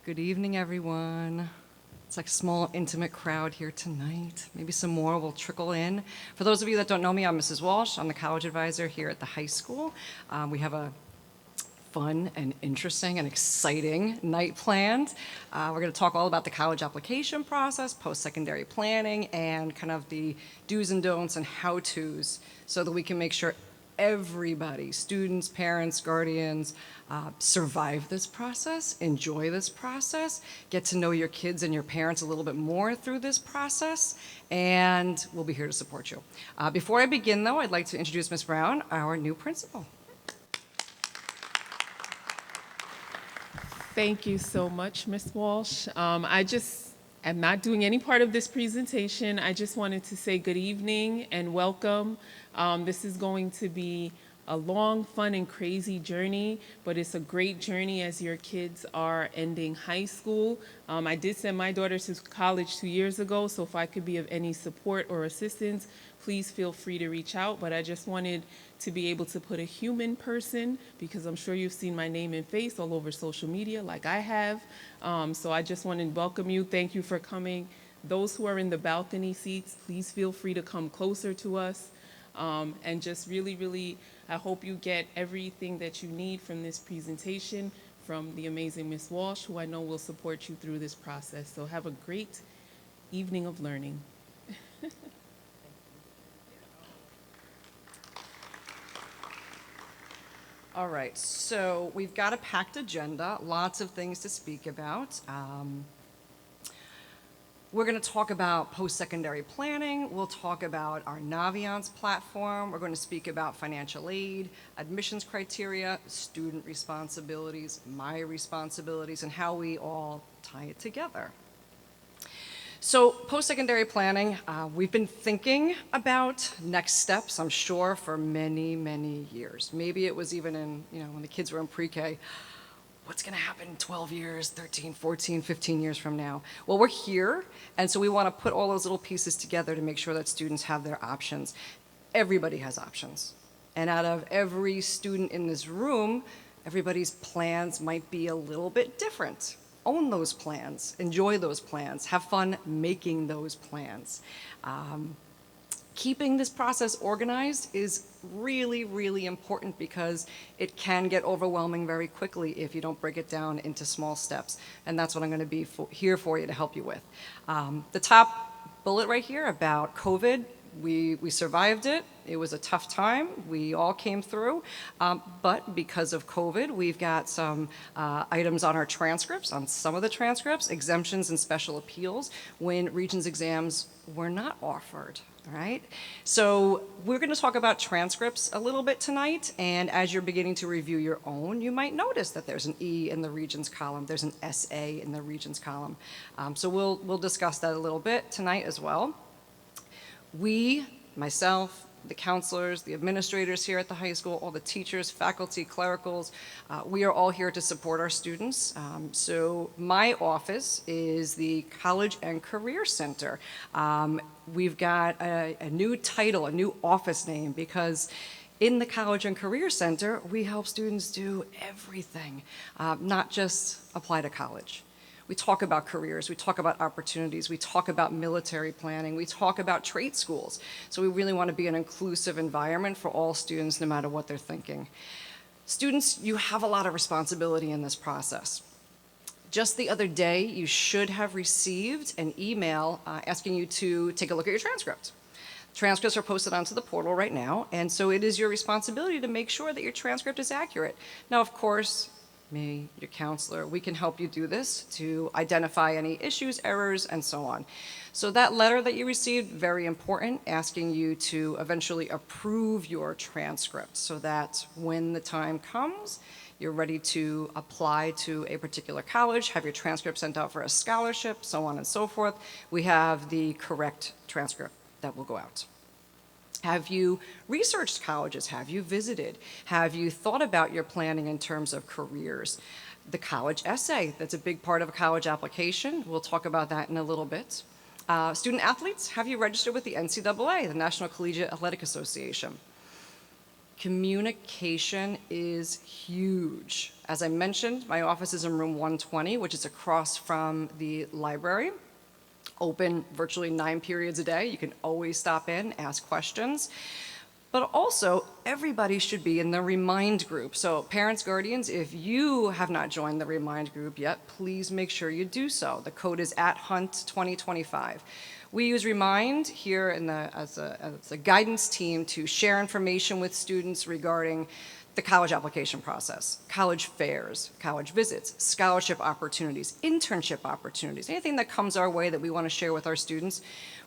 Good evening, everyone. It's like a small, intimate crowd here tonight. Maybe some more will trickle in. For those of you that don't know me, I'm Mrs. Walsh. I'm the college advisor here at the high school. We have a fun and interesting and exciting night planned. We're going to talk all about the college application process, post-secondary planning, and kind of the do's and don'ts and how-tos so that we can make sure everybody, students, parents, guardians, survive this process, enjoy this process, get to know your kids and your parents a little bit more through this process, and we'll be here to support you. Before I begin, though, I'd like to introduce Ms. Brown, our new principal. Thank you so much, Ms. Walsh. I just am not doing any part of this presentation. I just wanted to say good evening and welcome. This is going to be a long, fun, and crazy journey, but it's a great journey as your kids are ending high school. I did send my daughter to college 2 years ago, so if I could be of any support or assistance, please feel free to reach out. But I just wanted to be able to put a human person, because I'm sure you've seen my name and face all over social media like I have. So I just want to welcome you. Thank you for coming. Those who are in the balcony seats, please feel free to come closer to us. And just really, I hope you get everything that you need from this presentation from the amazing Ms. Walsh, who I know will support you through this process. So have a great evening of learning. All right, so we've got a packed agenda, lots of things to speak about. We're going to talk about post-secondary planning. We'll talk about our Naviance platform. We're going to speak about financial aid, admissions criteria, student responsibilities, my responsibilities, and how we all tie it together. So post-secondary planning, we've been thinking about next steps, I'm sure, for many, many years. Maybe it was even in, when the kids were in pre-K. What's going to happen in 12 years, 13, 14, 15 years from now? Well, we're here, and so we want to put all those little pieces together to make sure that students have their options. Everybody has options. And out of every student in this room, everybody's plans might be a little bit different. Own those plans, enjoy those plans, have fun making those plans. Keeping this process organized is really, really important because it can get overwhelming very quickly if you don't break it down into small steps. And that's what I'm going to be here for you to help you with. The top bullet right here about COVID, we survived it. It was a tough time. We all came through. But because of COVID, we've got some items on our transcripts, on some of the transcripts, exemptions and special appeals when Regents exams were not offered. All right, so we're going to talk about transcripts a little bit tonight, and as you're beginning to review your own, you might notice that there's an E in the Regents column, there's an SA in the Regents column. So we'll discuss that a little bit tonight as well. We, myself, the counselors, the administrators here at the high school, all the teachers, faculty, clericals, we are all here to support our students. So my office is the College and Career Center. We've got a new title, a new office name, because in the College and Career Center, we help students do everything, not just apply to college. We talk about careers, we talk about opportunities, we talk about military planning, we talk about trade schools. So we really want to be an inclusive environment for all students, no matter what they're thinking. Students, you have a lot of responsibility in this process. Just the other day, you should have received an email asking you to take a look at your transcript. Transcripts are posted onto the portal right now, and so it is your responsibility to make sure that your transcript is accurate. Now, of course, me, your counselor, we can help you do this to identify any issues, errors, and so on. So that letter that you received, very important, asking you to eventually approve your transcript so that when the time comes, you're ready to apply to a particular college, have your transcript sent out for a scholarship, so on and so forth. We have the correct transcript that will go out. Have you researched colleges? Have you visited? Have you thought about your planning in terms of careers? The college essay, that's a big part of a college application. We'll talk about that in a little bit. Student athletes, have you registered with the NCAA, the National Collegiate Athletic Association? Communication is huge. As I mentioned, my office is in room 120, which is across from the library. Open virtually 9 periods a day. You can always stop in, ask questions. But also, everybody should be in the Remind group. So parents, guardians, if you have not joined the Remind group yet, please make sure you do so. The code is @Hunt2025. We use Remind here as a guidance team to share information with students regarding the college application process, college fairs, college visits, scholarship opportunities, internship opportunities, anything that comes our way that we want to share with our students.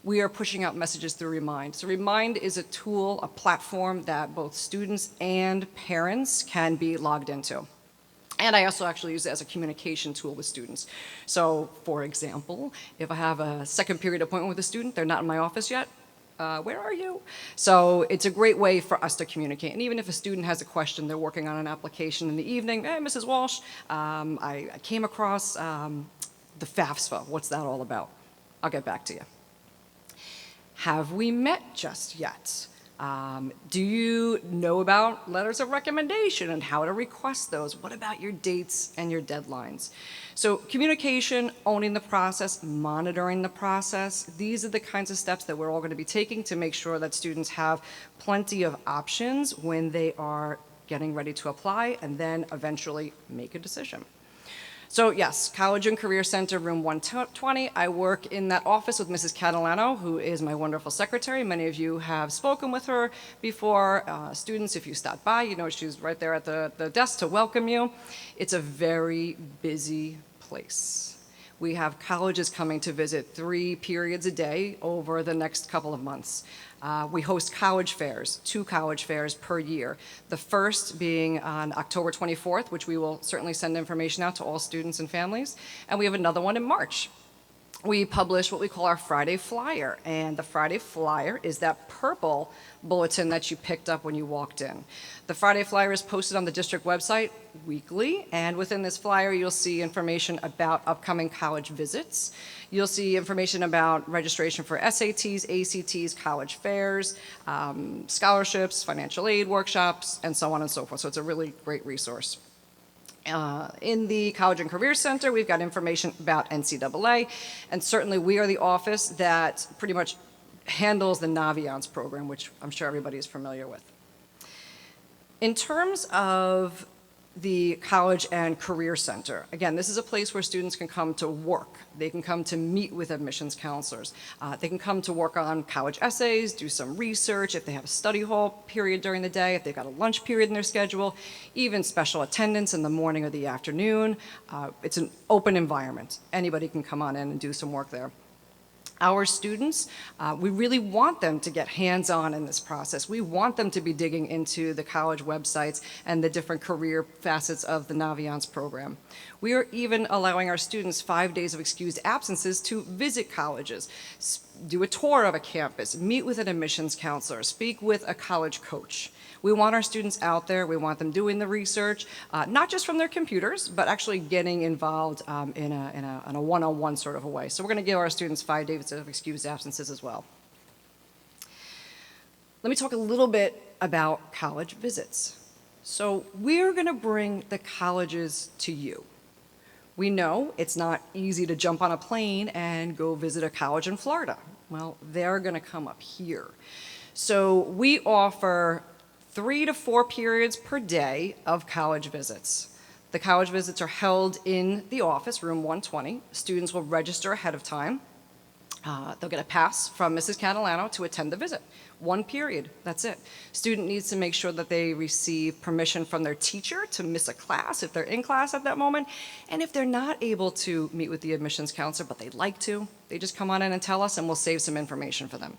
We are pushing out messages through Remind. So Remind is a tool, a platform that both students and parents can be logged into. And I also actually use it as a communication tool with students. So, for example, if I have a second period appointment with a student, they're not in my office yet, where are you? So it's a great way for us to communicate. And even if a student has a question, they're working on an application in the evening, hey, Mrs. Walsh, I came across the FAFSA. What's that all about? I'll get back to you. Have we met just yet? Do you know about letters of recommendation and how to request those? What about your dates and your deadlines? So communication, owning the process, monitoring the process, these are the kinds of steps that we're all going to be taking to make sure that students have plenty of options when they are getting ready to apply and then eventually make a decision. So yes, College and Career Center, room 120. I work in that office with Mrs. Catalano, who is my wonderful secretary. Many of you have spoken with her before. Students, if you stop by, you know she's right there at the desk to welcome you. It's a very busy place. We have colleges coming to visit 3 periods a day over the next couple of months. We host college fairs, 2 college fairs per year. The first being on October 24th, which we will certainly send information out to all students and families. And we have another one in March. We publish what we call our Friday Flyer. And the Friday Flyer is that purple bulletin that you picked up when you walked in. The Friday Flyer is posted on the district website weekly, and within this flyer you'll see information about upcoming college visits. You'll see information about registration for SATs, ACTs, college fairs, scholarships, financial aid workshops, and so on and so forth. So it's a really great resource. In the College and Career Center, we've got information about NCAA, and certainly we are the office that pretty much handles the Naviance program, which I'm sure everybody is familiar with. In terms of the College and Career Center, again, this is a place where students can come to work. They can come to meet with admissions counselors. They can come to work on college essays, do some research, if they have a study hall period during the day, if they've got a lunch period in their schedule, even special attendance in the morning or the afternoon. It's an open environment. Anybody can come on in and do some work there. Our students, we really want them to get hands-on in this process. We want them to be digging into the college websites and the different career facets of the Naviance program. We are even allowing our students 5 days of excused absences to visit colleges, do a tour of a campus, meet with an admissions counselor, speak with a college coach. We want our students out there. We want them doing the research, not just from their computers, but actually getting involved in a one-on-one sort of a way. So we're going to give our students 5 days of excused absences as well. Let me talk a little bit about college visits. So we're going to bring the colleges to you. We know it's not easy to jump on a plane and go visit a college in Florida. Well, they're going to come up here. So we offer 3 to 4 periods per day of college visits. The college visits are held in the office, room 120. Students will register ahead of time. They'll get a pass from Mrs. Catalano to attend the visit. 1 period, that's it. Student needs to make sure that they receive permission from their teacher to miss a class if they're in class at that moment. And if they're not able to meet with the admissions counselor, but they'd like to, they just come on in and tell us and we'll save some information for them.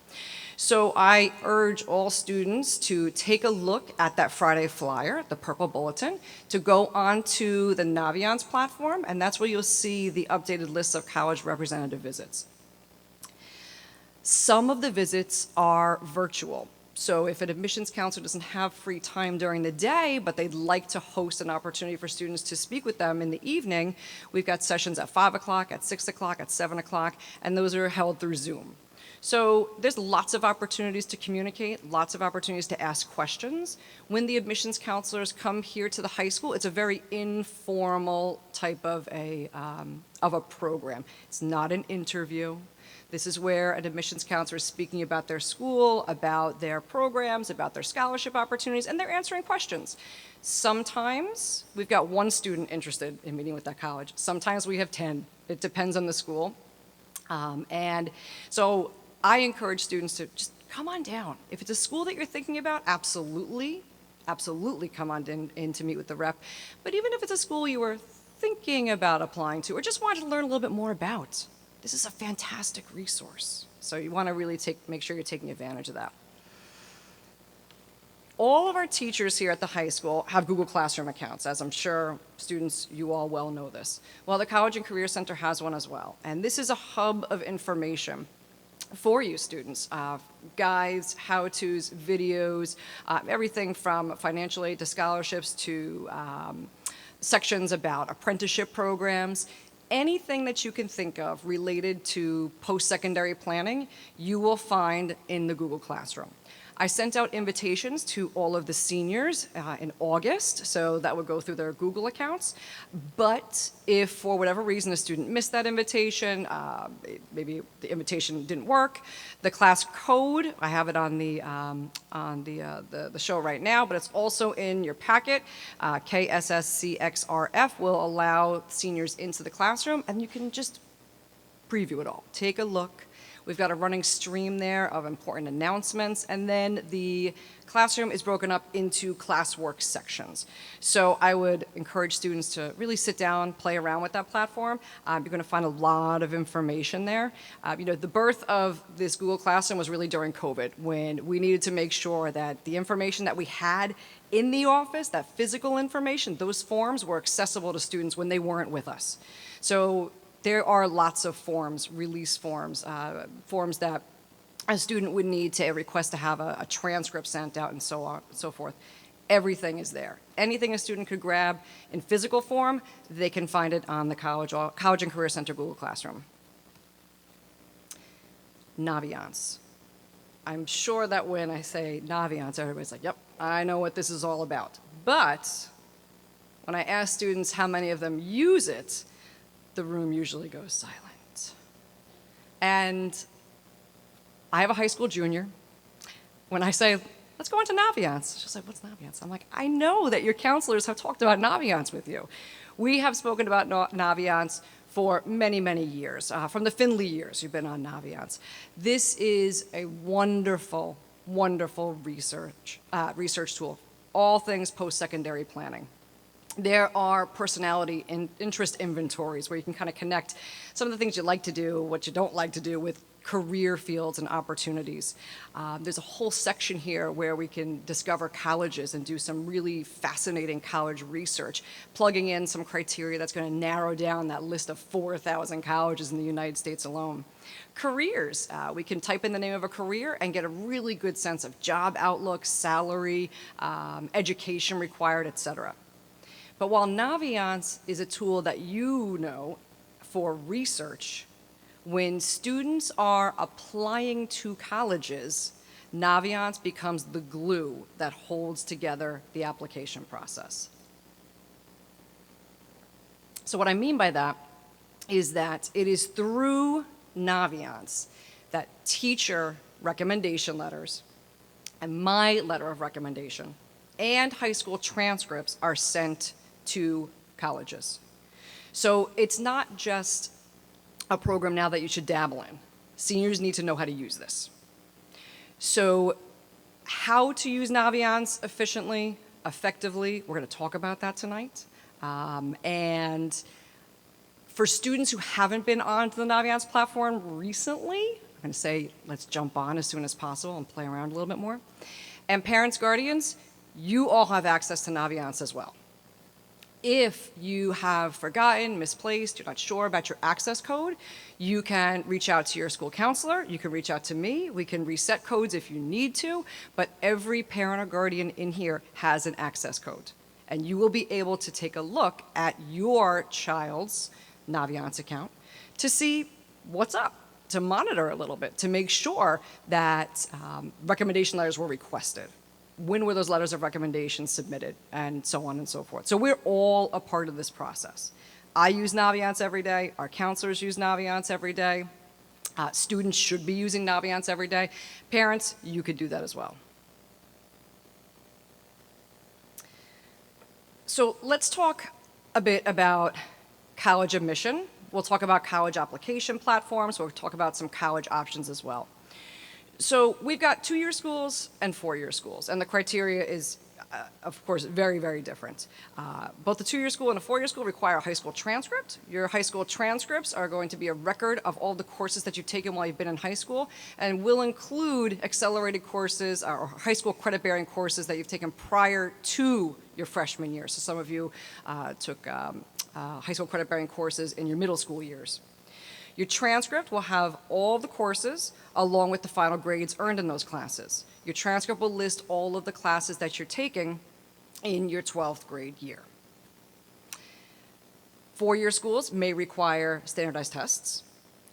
So I urge all students to take a look at that Friday Flyer, the purple bulletin, to go onto the Naviance platform, and that's where you'll see the updated list of college representative visits. Some of the visits are virtual. So if an admissions counselor doesn't have free time during the day, but they'd like to host an opportunity for students to speak with them in the evening, we've got sessions at 5 o'clock, at 6 o'clock, at 7 o'clock, and those are held through Zoom. So there's lots of opportunities to communicate, lots of opportunities to ask questions. When the admissions counselors come here to the high school, it's a very informal type of a program. It's not an interview. This is where an admissions counselor is speaking about their school, about their programs, about their scholarship opportunities, and they're answering questions. Sometimes we've got one student interested in meeting with that college. Sometimes we have 10. It depends on the school. And so I encourage students to just come on down. If it's a school that you're thinking about, absolutely come on in to meet with the rep. But even if it's a school you were thinking about applying to or just wanted to learn a little bit more about, this is a fantastic resource. So you want to really make sure you're taking advantage of that. All of our teachers here at the high school have Google Classroom accounts, as I'm sure students, you all well know this. Well, the College and Career Center has one as well. And this is a hub of information for you students, guides, how-tos, videos, everything from financial aid to scholarships to sections about apprenticeship programs. Anything that you can think of related to post-secondary planning, you will find in the Google Classroom. I sent out invitations to all of the seniors in August, so that would go through their Google accounts. But if for whatever reason a student missed that invitation, maybe the invitation didn't work, the class code, I have it on the show right now, but it's also in your packet. KSSCXRF will allow seniors into the classroom, and you can just preview it all. Take a look. We've got a running stream there of important announcements, and then the classroom is broken up into classwork sections. So I would encourage students to really sit down, play around with that platform. You're going to find a lot of information there. The birth of this Google Classroom was really during COVID, when we needed to make sure that the information that we had in the office, that physical information, those forms were accessible to students when they weren't with us. So there are lots of forms, release forms, forms that a student would need to request to have a transcript sent out and so on and so forth. Everything is there. Anything a student could grab in physical form, they can find it on the College and Career Center Google Classroom. Naviance. I'm sure that when I say Naviance, everybody's like, yep, I know what this is all about. But when I ask students how many of them use it, the room usually goes silent. And I have a high school junior. When I say, let's go into Naviance, she's like, what's Naviance? I'm like, I know that your counselors have talked about Naviance with you. We have spoken about Naviance for many, many years. From the Finley years, you've been on Naviance. This is a wonderful, wonderful research tool, all things post-secondary planning. There are personality and interest inventories where you can kind of connect some of the things you like to do, what you don't like to do, with career fields and opportunities. There's a whole section here where we can discover colleges and do some really fascinating college research, plugging in some criteria that's going to narrow down that list of 4,000 colleges in the United States alone. Careers, we can type in the name of a career and get a really good sense of job outlook, salary, education required, etc. But while Naviance is a tool that you know for research, when students are applying to colleges, Naviance becomes the glue that holds together the application process. So what I mean by that is that it is through Naviance that teacher recommendation letters and my letter of recommendation and high school transcripts are sent to colleges. So it's not just a program now that you should dabble in. Seniors need to know how to use this. So how to use Naviance efficiently, effectively, we're going to talk about that tonight. And for students who haven't been onto the Naviance platform recently, I'm going to say let's jump on as soon as possible and play around a little bit more. And parents, guardians, you all have access to Naviance as well. If you have forgotten, misplaced, you're not sure about your access code, you can reach out to your school counselor, you can reach out to me, we can reset codes if you need to, but every parent or guardian in here has an access code. And you will be able to take a look at your child's Naviance account to see what's up, to monitor a little bit, to make sure that recommendation letters were requested. When were those letters of recommendation submitted, and so on and so forth. So we're all a part of this process. I use Naviance every day. Our counselors use Naviance every day. Students should be using Naviance every day. Parents, you could do that as well. So let's talk a bit about college admission. We'll talk about college application platforms. We'll talk about some college options as well. So we've got 2-year schools and 4-year schools, and the criteria is, of course, very, very different. Both the 2-year school and the 4-year school require a high school transcript. Your high school transcripts are going to be a record of all the courses that you've taken while you've been in high school, and will include accelerated courses or high school credit-bearing courses that you've taken prior to your freshman year. So some of you took high school credit-bearing courses in your middle school years. Your transcript will have all the courses along with the final grades earned in those classes. Your transcript will list all of the classes that you're taking in your 12th grade year. 4-year schools may require standardized tests.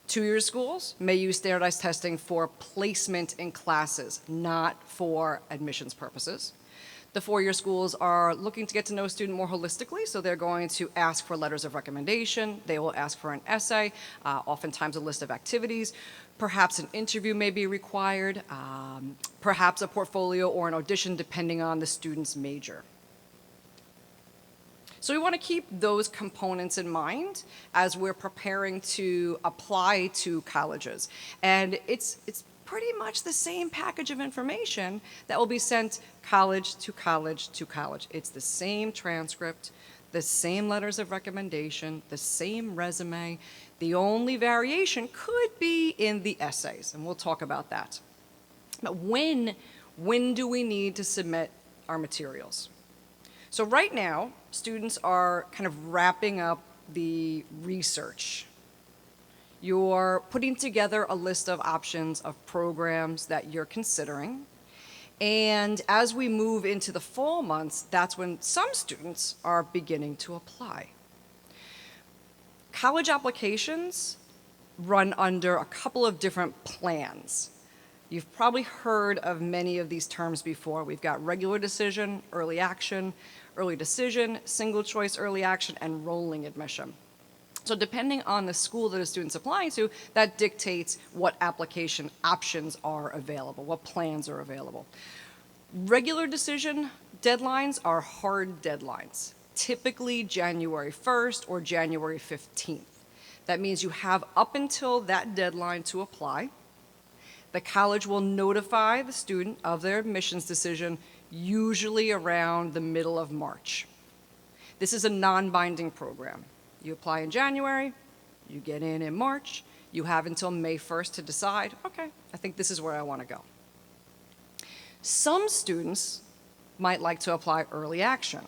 2-year schools may use standardized testing for placement in classes, not for admissions purposes. The 4-year schools are looking to get to know a student more holistically, so they're going to ask for letters of recommendation. They will ask for an essay, oftentimes a list of activities. Perhaps an interview may be required, perhaps a portfolio or an audition, depending on the student's major. So we want to keep those components in mind as we're preparing to apply to colleges. And it's pretty much the same package of information that will be sent college to college to college. It's the same transcript, the same letters of recommendation, the same resume. The only variation could be in the essays, and we'll talk about that. But when do we need to submit our materials? So right now, students are kind of wrapping up the research. You're putting together a list of options of programs that you're considering. And as we move into the fall months, that's when some students are beginning to apply. College applications run under a couple of different plans. You've probably heard of many of these terms before. We've got regular decision, early decision, single choice early action, and rolling admission. So depending on the school that a student's applying to, that dictates what application options are available, what plans are available. Regular decision deadlines are hard deadlines, typically January 1st or January 15th. That means you have up until that deadline to apply. The college will notify the student of their admissions decision usually around the middle of March. This is a non-binding program. You apply in January, you get in March, you have until May 1st to decide, okay, I think this is where I want to go. Some students might like to apply early action.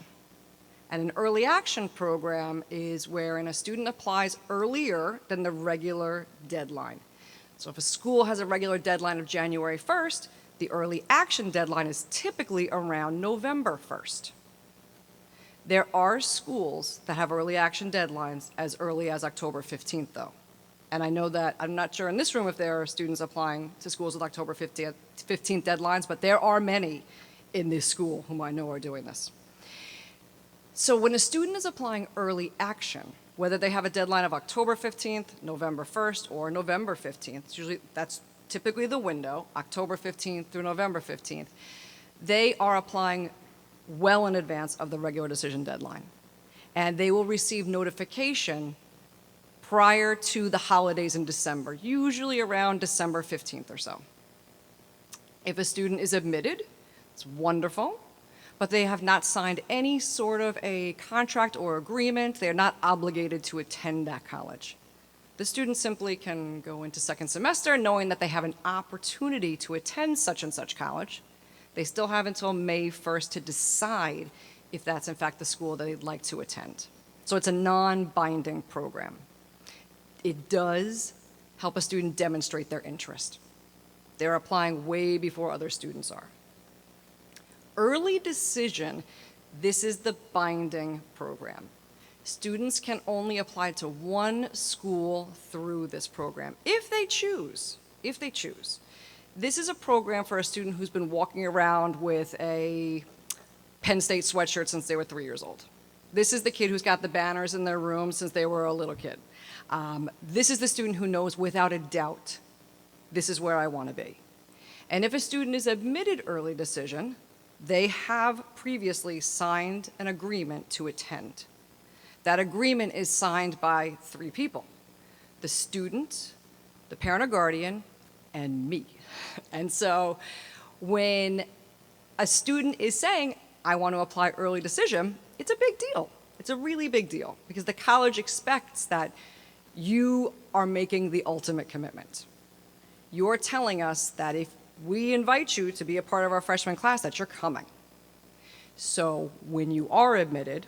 And an early action program is wherein a student applies earlier than the regular deadline. So if a school has a regular deadline of January 1st, the early action deadline is typically around November 1st. There are schools that have early action deadlines as early as October 15th, though. And I know that, I'm not sure in this room if there are students applying to schools with October 15th deadlines, but there are many in this school whom I know are doing this. So when a student is applying early action, whether they have a deadline of October 15th, November 1st, or November 15th, that's typically the window, October 15th through November 15th, they are applying well in advance of the regular decision deadline. And they will receive notification prior to the holidays in December, usually around December 15th or so. If a student is admitted, it's wonderful, but they have not signed any sort of a contract or agreement. They're not obligated to attend that college. The student simply can go into second semester knowing that they have an opportunity to attend such and such college. They still have until May 1st to decide if that's in fact the school that they'd like to attend. So it's a non-binding program. It does help a student demonstrate their interest. They're applying way before other students are. Early decision, this is the binding program. Students can only apply to one school through this program, if they choose, if they choose. This is a program for a student who's been walking around with a Penn State sweatshirt since they were 3 years old. This is the kid who's got the banners in their room since they were a little kid. This is the student who knows without a doubt, this is where I want to be. And if a student is admitted early decision, they have previously signed an agreement to attend. That agreement is signed by 3 people: the student, the parent or guardian, and me. And so when a student is saying, I want to apply early decision, it's a big deal. It's a really big deal because the college expects that you are making the ultimate commitment. You're telling us that if we invite you to be a part of our freshman class, that you're coming. So when you are admitted,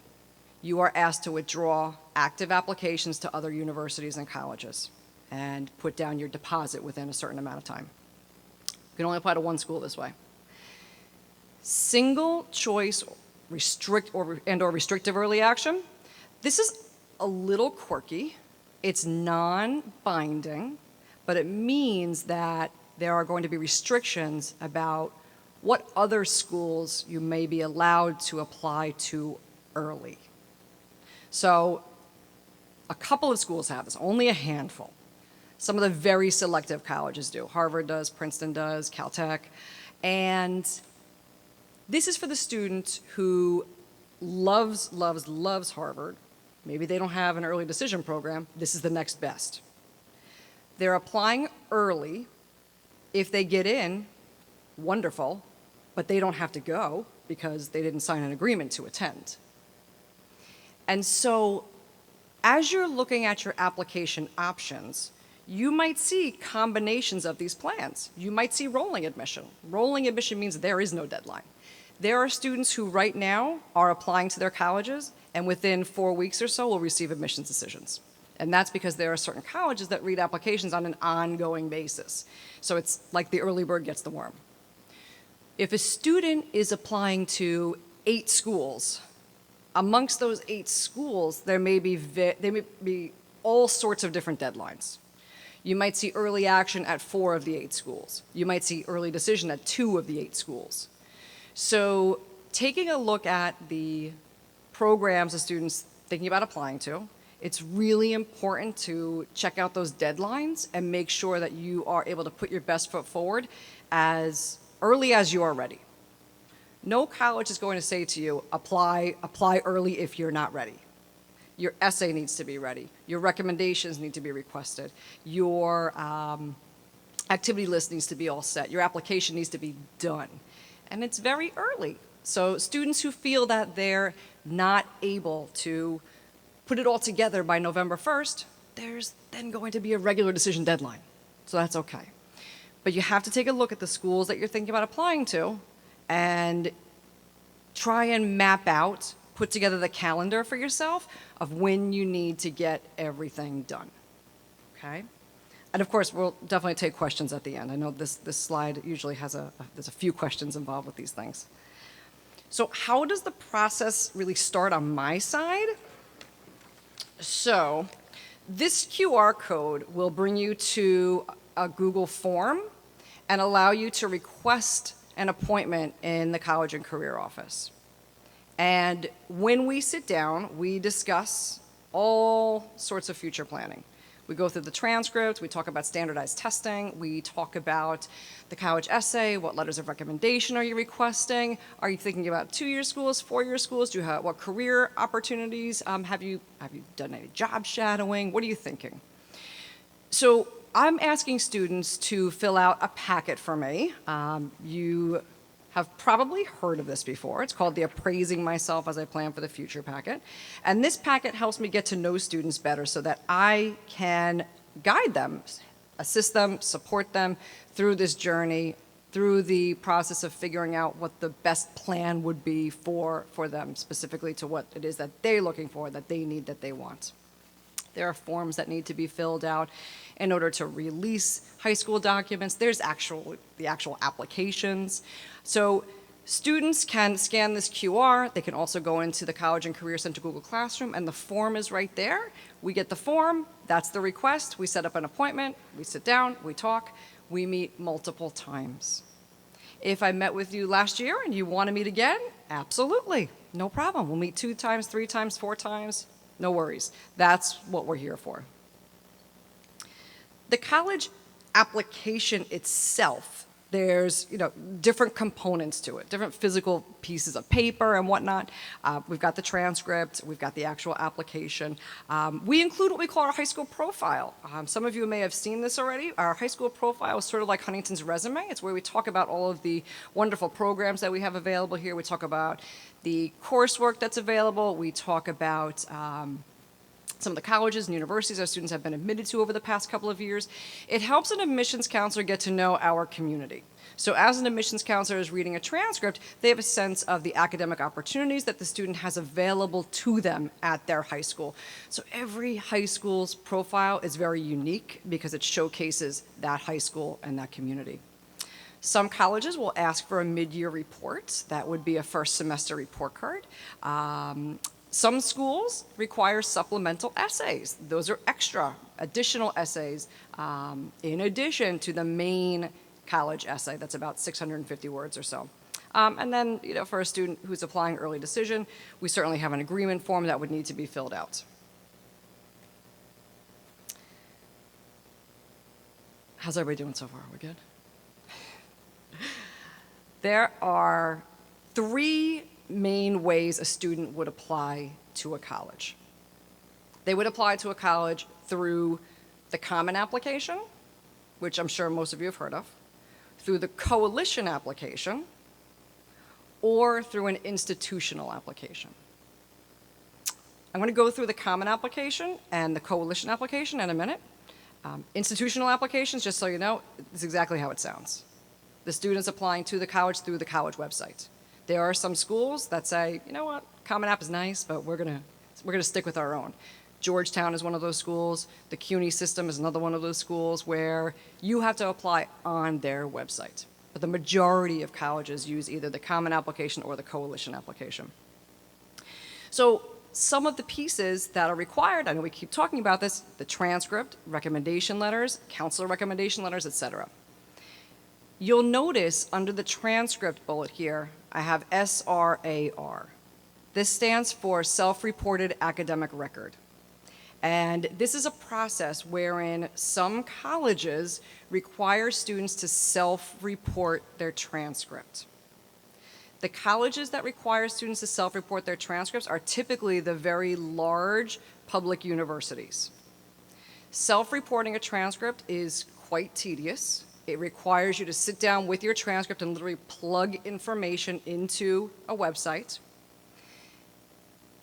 you are asked to withdraw active applications to other universities and colleges and put down your deposit within a certain amount of time. You can only apply to one school this way. Single choice or restrictive early action. This is a little quirky. It's non-binding, but it means that there are going to be restrictions about what other schools you may be allowed to apply to early. So a couple of schools have this, only a handful. Some of the very selective colleges do. Harvard does, Princeton does, Caltech. And this is for the student who loves Harvard. Maybe they don't have an early decision program. This is the next best. They're applying early. If they get in, wonderful, but they don't have to go because they didn't sign an agreement to attend. And so as you're looking at your application options, you might see combinations of these plans. You might see rolling admission. Rolling admission means there is no deadline. There are students who right now are applying to their colleges and within 4 weeks or so will receive admissions decisions. And that's because there are certain colleges that read applications on an ongoing basis. So it's like the early bird gets the worm. If a student is applying to 8 schools, amongst those 8 schools, there may be all sorts of different deadlines. You might see early action at 4 of the 8 schools. You might see early decision at 2 of the 8 schools. So taking a look at the programs a student's thinking about applying to, it's really important to check out those deadlines and make sure that you are able to put your best foot forward as early as you are ready. No college is going to say to you, apply early if you're not ready. Your essay needs to be ready. Your recommendations need to be requested. Your activity list needs to be all set. Your application needs to be done. And it's very early. So students who feel that they're not able to put it all together by November 1st, there's then going to be a regular decision deadline. So that's okay. But you have to take a look at the schools that you're thinking about applying to and try and map out, put together the calendar for yourself of when you need to get everything done, okay? And of course, we'll definitely take questions at the end. I know this slide usually has there's a few questions involved with these things. So how does the process really start on my side? So this QR code will bring you to a Google form and allow you to request an appointment in the College and Career Office. And when we sit down, we discuss all sorts of future planning. We go through the transcript, we talk about standardized testing, we talk about the college essay, what letters of recommendation are you requesting? Are you thinking about 2-year schools, 4-year schools? Do you have, what career opportunities? Have you done any job shadowing? What are you thinking? So I'm asking students to fill out a packet for me. You have probably heard of this before. It's called the Appraising Myself as I Plan for the Future packet. And this packet helps me get to know students better so that I can guide them, assist them, support them through this journey, through the process of figuring out what the best plan would be for them, specifically to what it is that they're looking for, that they need, that they want. There are forms that need to be filled out in order to release high school documents. There's the actual applications. So Students can scan this QR. They can also go into the College and Career Center Google Classroom, and the form is right there. We get the form, that's the request. We set up an appointment, we sit down, we talk, we meet multiple times. If I met with you last year and you want to meet again, absolutely, no problem. We'll meet 2 times, 3 times, 4 times, no worries. That's what we're here for. The college application itself, there's different components to it, different physical pieces of paper and whatnot. We've got the transcript, we've got the actual application. We include what we call our high school profile. Some of you may have seen this already. Our high school profile is sort of like Huntington's resume. It's where we talk about all of the wonderful programs that we have available here. We talk about the coursework that's available. We talk about some of the colleges and universities our students have been admitted to over the past couple of years. It helps an admissions counselor get to know our community. So as an admissions counselor is reading a transcript, they have a sense of the academic opportunities that the student has available to them at their high school. So every high school's profile is very unique because it showcases that high school and that community. Some colleges will ask for a mid-year report. That would be a first semester report card. Some schools require supplemental essays. Those are extra, additional essays in addition to the main college essay that's about 650 words or so. And then, for a student who's applying early decision, we certainly have an agreement form that would need to be filled out. How's everybody doing so far? We're good? There are 3 main ways a student would apply to a college. They would apply to a college through the Common Application, which I'm sure most of you have heard of, through the Coalition Application, or through an institutional application. I'm going to go through the Common Application and the Coalition Application in a minute. Institutional applications, just so you know, is exactly how it sounds. The student's applying to the college through the college website. There are some schools that say, you know what, Common App is nice, but we're gonna stick with our own. Georgetown is one of those schools. The CUNY system is another one of those schools where you have to apply on their website. But the majority of colleges use either the Common Application or the Coalition Application. So some of the pieces that are required, I know we keep talking about this, the transcript, recommendation letters, counselor recommendation letters, etc. You'll notice under the transcript bullet here, I have SRAR. This stands for Self-Reported Academic Record. And this is a process wherein some colleges require students to self-report their transcript. The colleges that require students to self-report their transcripts are typically the very large public universities. Self-reporting a transcript is quite tedious. It requires you to sit down with your transcript and literally plug information into a website.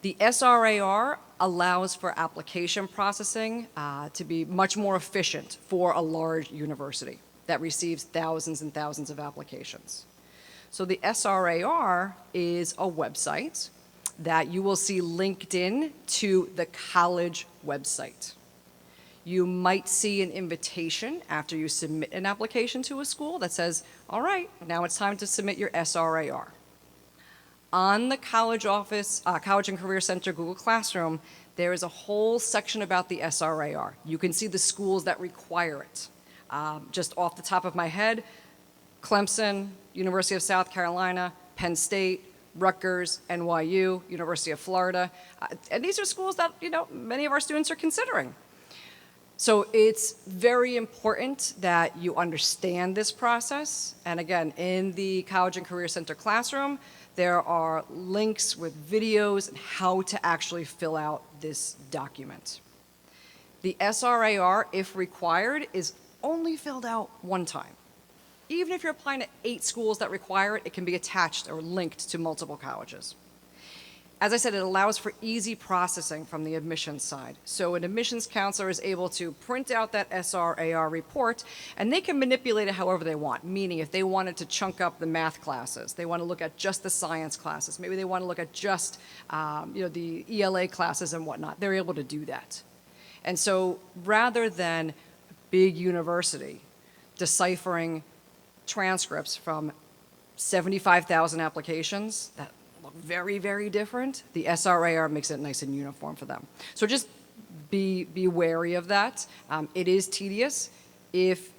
The SRAR allows for application processing to be much more efficient for a large university that receives thousands and thousands of applications. So the SRAR is a website that you will see linked in to the college website. You might see an invitation after you submit an application to a school that says, all right, now it's time to submit your SRAR. On the College and Career Center Google Classroom, there is a whole section about the SRAR. You can see the schools that require it. Just off the top of my head, Clemson, University of South Carolina, Penn State, Rutgers, NYU, University of Florida. And these are schools that, many of our students are considering. So it's very important that you understand this process. And again, in the College and Career Center classroom, there are links with videos and how to actually fill out this document. The SRAR, if required, is only filled out one time. Even if you're applying to 8 schools that require it, it can be attached or linked to multiple colleges. As I said, it allows for easy processing from the admissions side. So an admissions counselor is able to print out that SRAR report, and they can manipulate it however they want, meaning if they wanted to chunk up the math classes, they want to look at just the science classes, maybe they want to look at just the ELA classes and whatnot, they're able to do that. And so rather than big university deciphering transcripts from 75,000 applications that look very, very different. The SRAR makes it nice and uniform for them. So just be wary of that. It is tedious. If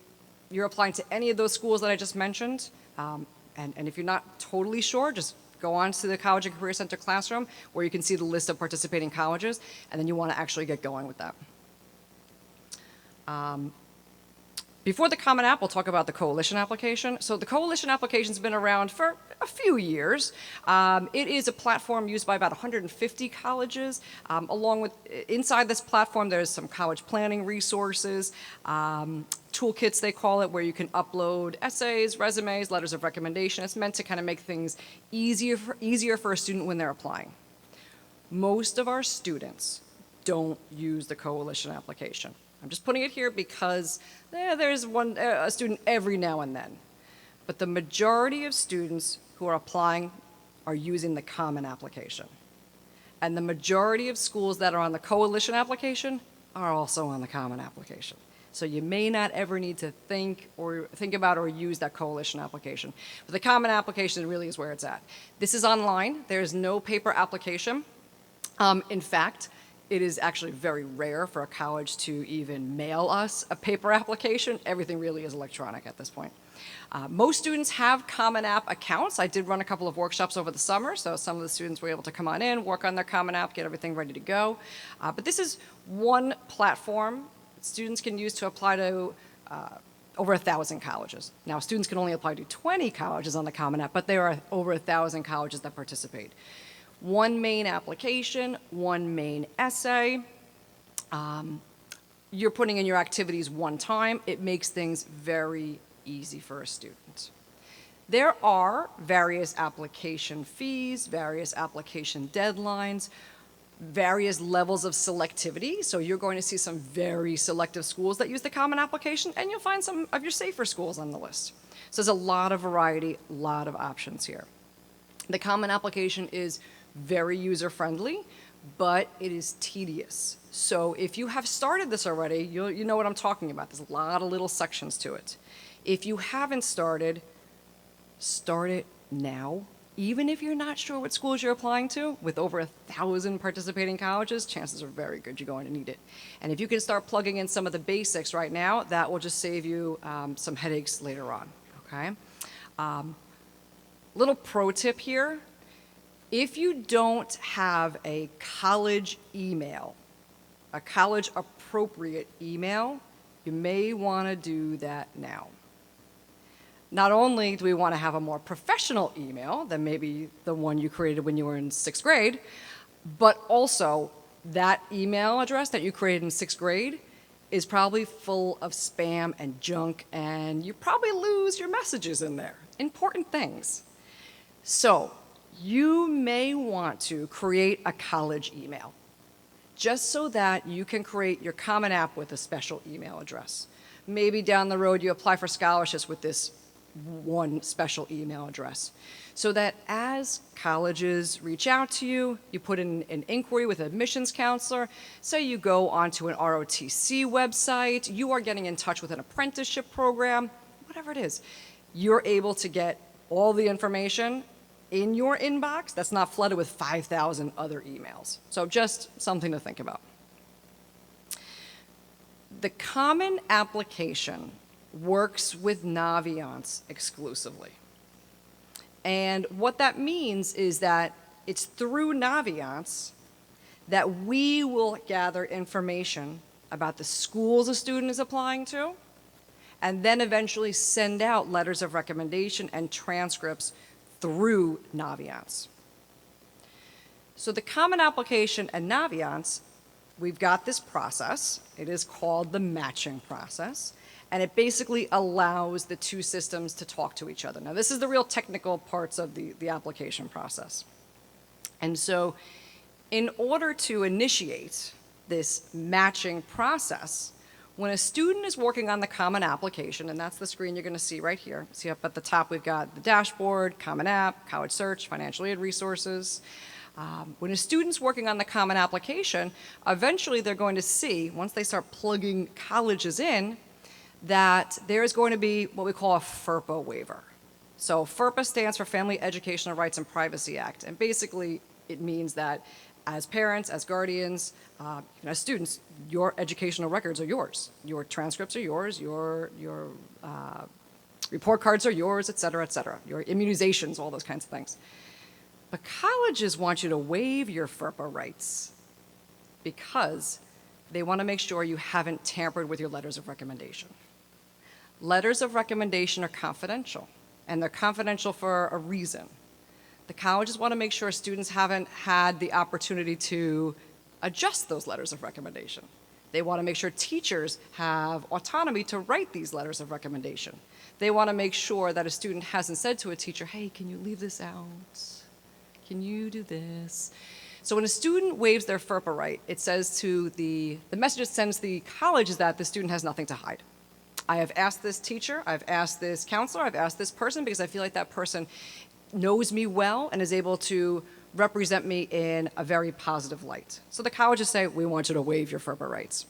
you're applying to any of those schools that I just mentioned, and if you're not totally sure, just go on to the College and Career Center classroom where you can see the list of participating colleges, and then you want to actually get going with that. Before the Common App, we'll talk about the Coalition application. So the Coalition application's been around for a few years. It is a platform used by about 150 colleges. Along with, inside this platform, there's some college planning resources, toolkits they call it, where you can upload essays, resumes, letters of recommendation. It's meant to kind of make things easier for a student when they're applying. Most of our students don't use the Coalition application. I'm just putting it here because there's a student every now and then. But the majority of students who are applying are using the Common application. And the majority of schools that are on the Coalition application are also on the Common application. So you may not ever need to think about or use that Coalition application. But the Common application really is where it's at. This is online. There's no paper application. In fact, it is actually very rare for a college to even mail us a paper application. Everything really is electronic at this point. Most students have Common App accounts. I did run a couple of workshops over the summer, so some of the students were able to come on in, work on their Common App, get everything ready to go. But this is one platform students can use to apply to over 1,000 colleges. Now, students can only apply to 20 colleges on the Common App, but there are over 1,000 colleges that participate. One main application, one main essay. You're putting in your activities one time. It makes things very easy for a student. There are various application fees, various application deadlines, various levels of selectivity. So you're going to see some very selective schools that use the Common application, and you'll find some of your safer schools on the list. So there's a lot of variety, a lot of options here. The Common application is very user-friendly, but it is tedious. So if you have started this already, you know what I'm talking about. There's a lot of little sections to it. If you haven't started, start it now. Even if you're not sure what schools you're applying to, with over 1,000 participating colleges, chances are very good you're going to need it. And if you can start plugging in some of the basics right now, that will just save you some headaches later on, okay? Little pro tip here. If you don't have a college email, a college appropriate email, you may want to do that now. Not only do we want to have a more professional email than maybe the one you created when you were in 6th grade, but also that email address that you created in 6th grade is probably full of spam and junk, and you probably lose your messages in there, important things. So you may want to create a college email, just so that you can create your Common App with a special email address. Maybe down the road you apply for scholarships with this one special email address, so that as colleges reach out to you, you put in an inquiry with an admissions counselor, say you go onto an ROTC website, you are getting in touch with an apprenticeship program, whatever it is, you're able to get all the information in your inbox that's not flooded with 5,000 other emails. So just something to think about. The Common application works with Naviance exclusively. And what that means is that it's through Naviance that we will gather information about the schools a student is applying to, and then eventually send out letters of recommendation and transcripts through Naviance. So the Common application and Naviance, we've got this process. It is called the matching process, and it basically allows the two systems to talk to each other. Now, this is the real technical parts of the application process. And so in order to initiate this matching process, when a student is working on the Common application, and that's the screen you're going to see right here. See up at the top, we've got the dashboard, Common App, College Search, Financial Aid Resources. When a student's working on the Common application, eventually they're going to see, once they start plugging colleges in, that there is going to be what we call a FERPA waiver. So FERPA stands for Family Educational Rights and Privacy Act. And basically, it means that as parents, as guardians, as students, your educational records are yours. Your transcripts are yours. Your report cards are yours, et cetera, et cetera. Your immunizations, all those kinds of things. But colleges want you to waive your FERPA rights because they want to make sure you haven't tampered with your letters of recommendation. Letters of recommendation are confidential, and they're confidential for a reason. The colleges want to make sure students haven't had the opportunity to adjust those letters of recommendation. They want to make sure teachers have autonomy to write these letters of recommendation. They want to make sure that a student hasn't said to a teacher, hey, can you leave this out? Can you do this? So when a student waives their FERPA right, it says to the message it sends the college is that the student has nothing to hide. I have asked this teacher, I've asked this counselor, I've asked this person because I feel like that person knows me well and is able to represent me in a very positive light. So the colleges say, we want you to waive your FERPA rights.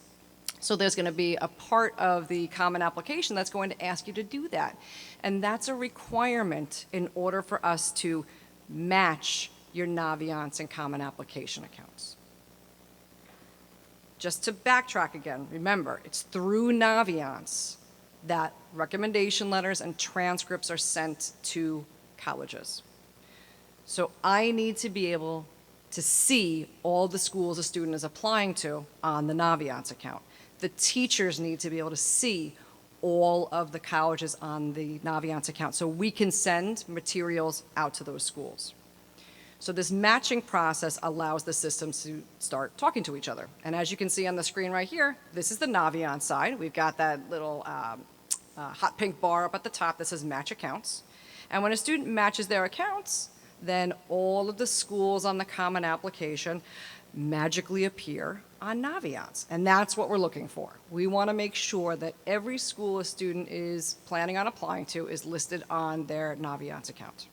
So there's going to be a part of the common application that's going to ask you to do that. And that's a requirement in order for us to match your Naviance and common application accounts. Just to backtrack again, remember, it's through Naviance that recommendation letters and transcripts are sent to colleges. So I need to be able to see all the schools a student is applying to on the Naviance account. The teachers need to be able to see all of the colleges on the Naviance account so we can send materials out to those schools. So this matching process allows the systems to start talking to each other. And as you can see on the screen right here, this is the Naviance side. We've got that little hot pink bar up at the top that says match accounts. And when a student matches their accounts, then all of the schools on the common application magically appear on Naviance. And that's what we're looking for. We want to make sure that every school a student is planning on applying to is listed on their Naviance account.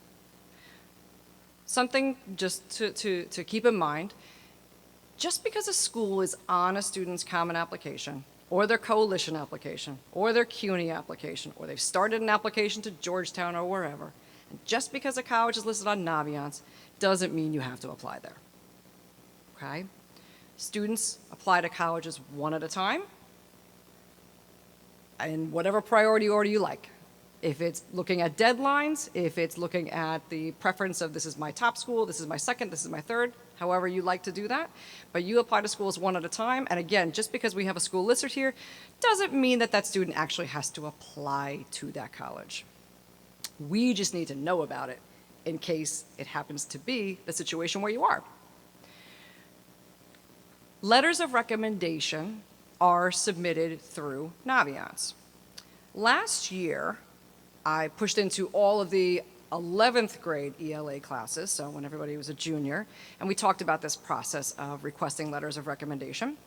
Something just to keep in mind, just because a school is on a student's common application, or their coalition application, or their CUNY application, or they've started an application to Georgetown or wherever, and just because a college is listed on Naviance doesn't mean you have to apply there. Okay? Students apply to colleges one at a time, in whatever priority order you like. If it's looking at deadlines, if it's looking at the preference of this is my top school, this is my second, this is my third, however you like to do that. But you apply to schools one at a time. And again, just because we have a school listed here doesn't mean that that student actually has to apply to that college. We just need to know about it in case it happens to be the situation where you are. Letters of recommendation are submitted through Naviance. Last year, I pushed into all of the 11th grade ELA classes, so when everybody was a junior, and we talked about this process of requesting letters of recommendation.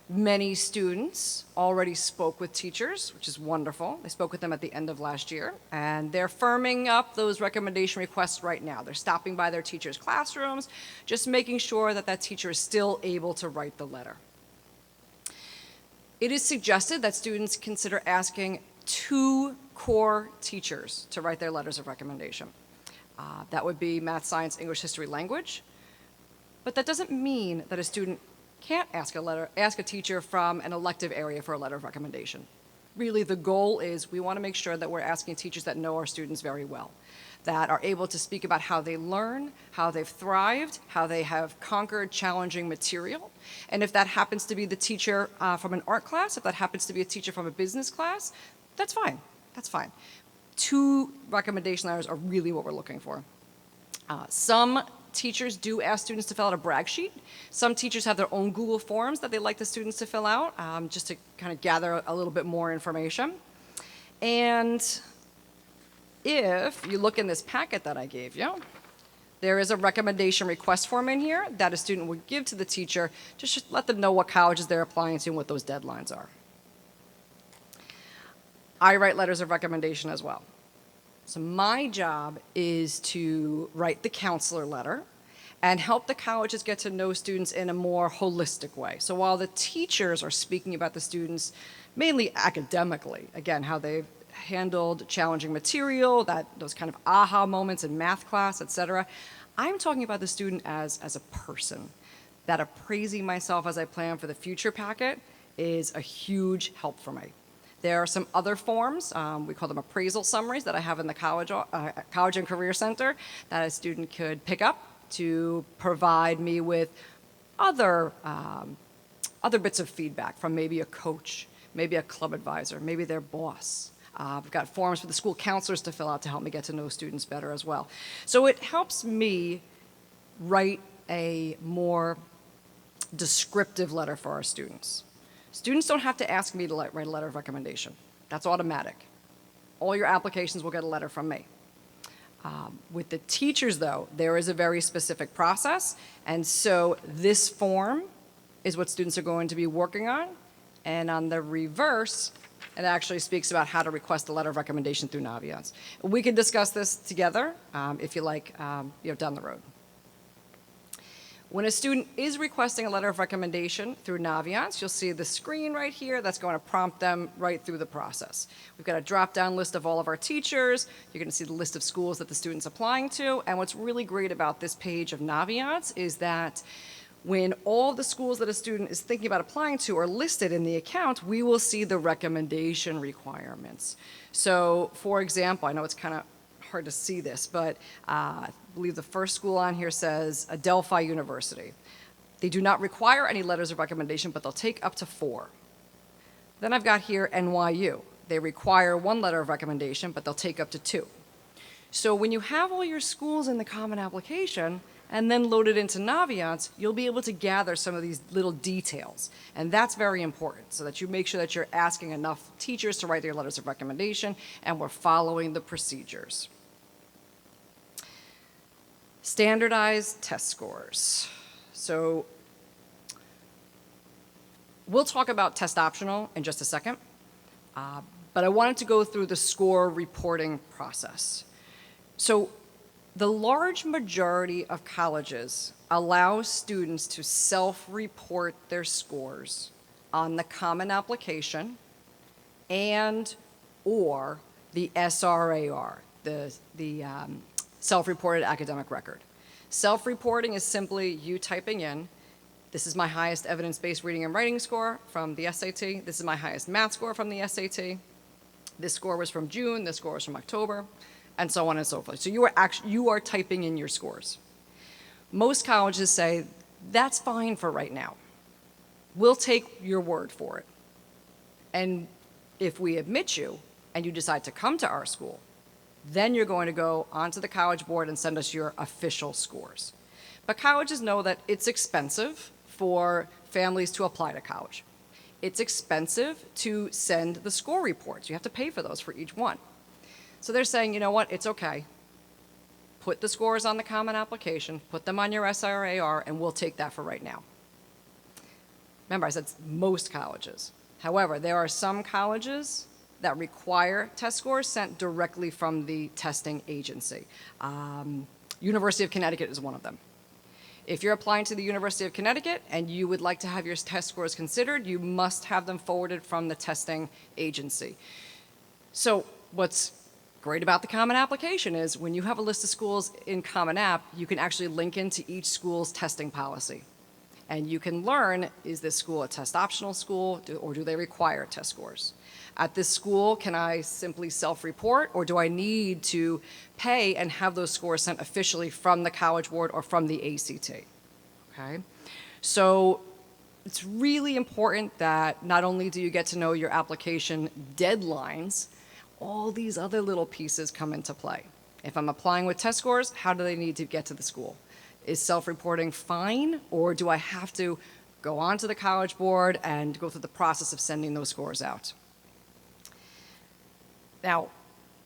Many students already spoke with teachers, which is wonderful. They spoke with them at the end of last year, and they're firming up those recommendation requests right now. They're stopping by their teachers' classrooms, just making sure that that teacher is still able to write the letter. It is suggested that students consider asking 2 core teachers to write their letters of recommendation. That would be math, science, English, history, language. But that doesn't mean that a student can't ask a teacher from an elective area for a letter of recommendation. Really, the goal is we want to make sure that we're asking teachers that know our students very well, that are able to speak about how they learn, how they've thrived, how they have conquered challenging material. And if that happens to be the teacher from an art class, if that happens to be a teacher from a business class, that's fine. That's fine. 2 recommendation letters are really what we're looking for. Some teachers do ask students to fill out a brag sheet. Some teachers have their own Google Forms that they like the students to fill out just to kind of gather a little bit more information. And if you look in this packet that I gave you, there is a recommendation request form in here that a student would give to the teacher just to let them know what colleges they're applying to and what those deadlines are. I write letters of recommendation as well. So my job is to write the counselor letter and help the colleges get to know students in a more holistic way. So while the teachers are speaking about the students mainly academically, again, how they've handled challenging material, those kind of aha moments in math class, etc. I'm talking about the student as a person. That appraising myself as I plan for the future packet is a huge help for me. There are some other forms, we call them appraisal summaries, that I have in the College and Career Center that a student could pick up to provide me with other bits of feedback from maybe a coach, maybe a club advisor, maybe their boss. We've got forms for the school counselors to fill out to help me get to know students better as well. So it helps me write a more descriptive letter for our students. Students don't have to ask me to write a letter of recommendation. That's automatic. All your applications will get a letter from me. With the teachers, though, there is a very specific process, and so this form is what students are going to be working on, and on the reverse, it actually speaks about how to request a letter of recommendation through Naviance. We can discuss this together, if you like, down the road. When a student is requesting a letter of recommendation through Naviance, you'll see the screen right here that's going to prompt them right through the process. We've got a drop-down list of all of our teachers. You're going to see the list of schools that the student's applying to. And what's really great about this page of Naviance is that when all the schools that a student is thinking about applying to are listed in the account, we will see the recommendation requirements. So, for example, I know it's kind of hard to see this, but I believe the first school on here says Adelphi University. They do not require any letters of recommendation, but they'll take up to 4. Then I've got here NYU. They require 1 letter of recommendation, but they'll take up to 2. So when you have all your schools in the common application and then load it into Naviance, you'll be able to gather some of these little details. And that's very important, so that you make sure that you're asking enough teachers to write their letters of recommendation and we're following the procedures. Standardized test scores. So we'll talk about test optional in just a second, but I wanted to go through the score reporting process. So the large majority of colleges allow students to self-report their scores on the Common Application and or the SRAR, the self-reported academic record. Self-reporting is simply you typing in, this is my highest evidence-based reading and writing score from the SAT, this is my highest math score from the SAT, this score was from June, this score was from October, and so on and so forth. So you are typing in your scores. Most colleges say, that's fine for right now. We'll take your word for it. And if we admit you and you decide to come to our school, then you're going to go onto the College Board and send us your official scores. But colleges know that it's expensive for families to apply to college. It's expensive to send the score reports. You have to pay for those for each one. So they're saying, you know what, it's okay. Put the scores on the Common Application, put them on your SRAR, and we'll take that for right now. Remember, I said most colleges. However, there are some colleges that require test scores sent directly from the testing agency. University of Connecticut is one of them. If you're applying to the University of Connecticut and you would like to have your test scores considered, you must have them forwarded from the testing agency. So what's great about the Common Application is when you have a list of schools in Common App, you can actually link into each school's testing policy. And you can learn, is this school a test optional school or do they require test scores? At this school, can I simply self-report or do I need to pay and have those scores sent officially from the College Board or from the ACT? Okay, so it's really important that not only do you get to know your application deadlines, all these other little pieces come into play. If I'm applying with test scores, how do they need to get to the school? Is self-reporting fine, or do I have to go onto the College Board and go through the process of sending those scores out? Now,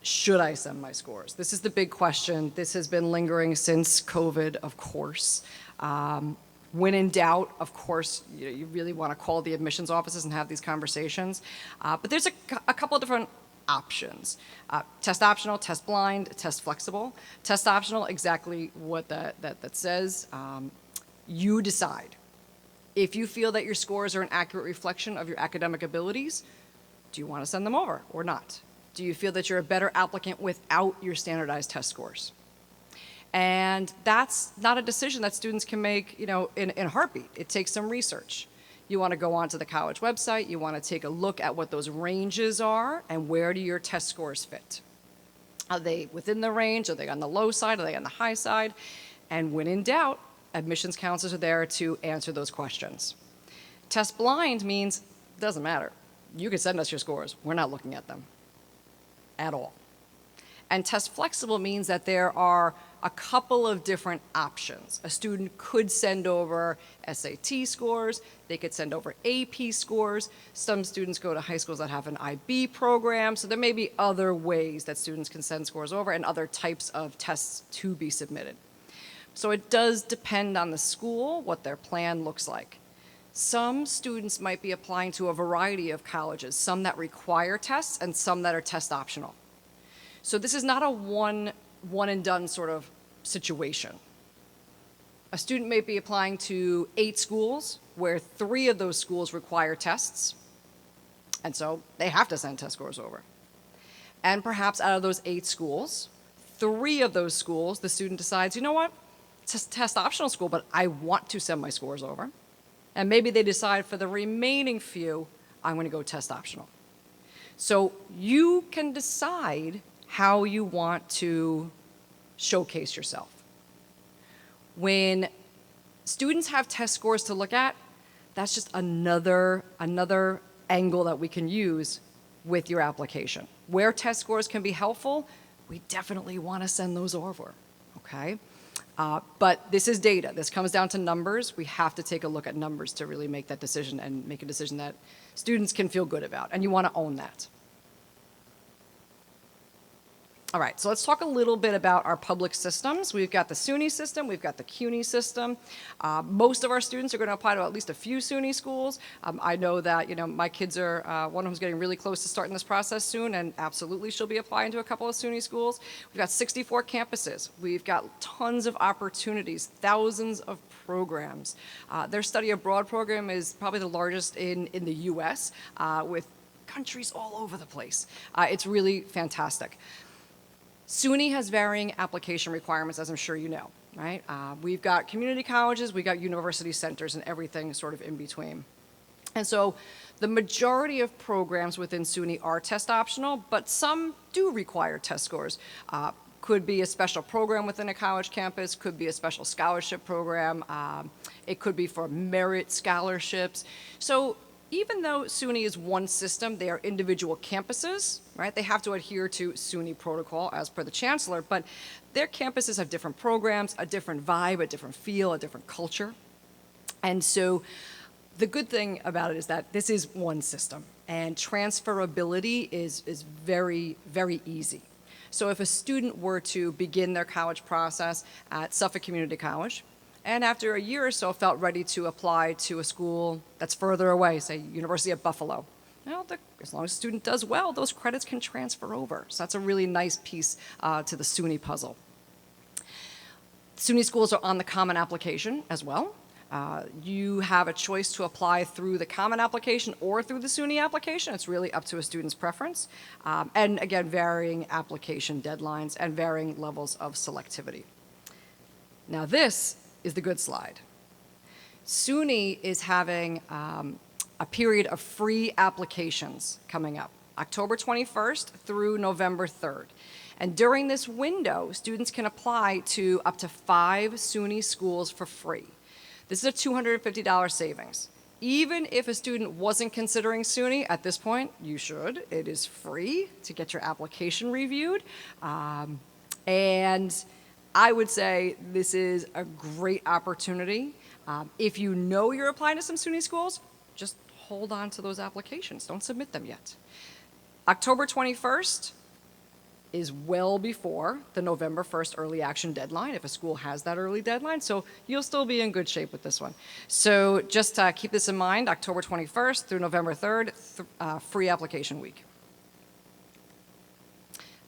should I send my scores? This is the big question. This has been lingering since COVID, of course. When in doubt, of course, you really want to call the admissions offices and have these conversations. But there's a couple of different options. Test optional, test blind, test flexible. Test optional, exactly what that says. You decide. If you feel that your scores are an accurate reflection of your academic abilities, do you want to send them over or not? Do you feel that you're a better applicant without your standardized test scores? And that's not a decision that students can make, in a heartbeat. It takes some research. You want to go onto the college website, you want to take a look at what those ranges are and where do your test scores fit. Are they within the range? Are they on the low side? Are they on the high side? And when in doubt, admissions counselors are there to answer those questions. Test blind means it doesn't matter. You can send us your scores. We're not looking at them at all. And test flexible means that there are a couple of different options. A student could send over SAT scores, they could send over AP scores. Some students go to high schools that have an IB program, so there may be other ways that students can send scores over and other types of tests to be submitted. So it does depend on the school, what their plan looks like. Some students might be applying to a variety of colleges, some that require tests and some that are test optional. So this is not a one and done sort of situation. A student may be applying to 8 schools where 3 of those schools require tests, and so they have to send test scores over. And perhaps out of those 8 schools, 3 of those schools, the student decides, you know what, it's a test optional school, but I want to send my scores over. And maybe they decide for the remaining few, I'm going to go test optional. So you can decide how you want to showcase yourself. When students have test scores to look at, that's just another angle that we can use with your application. Where test scores can be helpful, we definitely want to send those over, okay? But this is data. This comes down to numbers. We have to take a look at numbers to really make that decision and make a decision that students can feel good about, and you want to own that. All right, so let's talk a little bit about our public systems. We've got the SUNY system, we've got the CUNY system. Most of our students are going to apply to at least a few SUNY schools. I know that, my kids are, one of them's getting really close to starting this process soon, and absolutely she'll be applying to a couple of SUNY schools. We've got 64 campuses. We've got tons of opportunities, thousands of programs. Their study abroad program is probably the largest in the US, with countries all over the place. It's really fantastic. SUNY has varying application requirements, as I'm sure you know, right? We've got community colleges, we've got university centers, and everything sort of in between. And so the majority of programs within SUNY are test optional, but some do require test scores. Could be a special program within a college campus, could be a special scholarship program, it could be for merit scholarships. So even though SUNY is one system, they are individual campuses, right? They have to adhere to SUNY protocol as per the chancellor, but their campuses have different programs, a different vibe, a different feel, a different culture. And so the good thing about it is that this is one system, and transferability is very, very easy. So if a student were to begin their college process at Suffolk Community College, and after a year or so felt ready to apply to a school that's further away, say University of Buffalo. Well, as long as the student does well, those credits can transfer over. So that's a really nice piece to the SUNY puzzle. SUNY schools are on the Common Application as well. You have a choice to apply through the Common Application or through the SUNY application. It's really up to a student's preference. And again, varying application deadlines and varying levels of selectivity. Now this is the good slide. SUNY is having a period of free applications coming up, October 21st through November 3rd. And during this window, students can apply to up to 5 SUNY schools for free. This is a $250 savings. Even if a student wasn't considering SUNY at this point, you should. It is free to get your application reviewed. And I would say this is a great opportunity. If you know you're applying to some SUNY schools, just hold on to those applications. Don't submit them yet. October 21st is well before the November 1st early action deadline, if a school has that early deadline, so you'll still be in good shape with this one. So just keep this in mind, October 21st through November 3rd, free application week.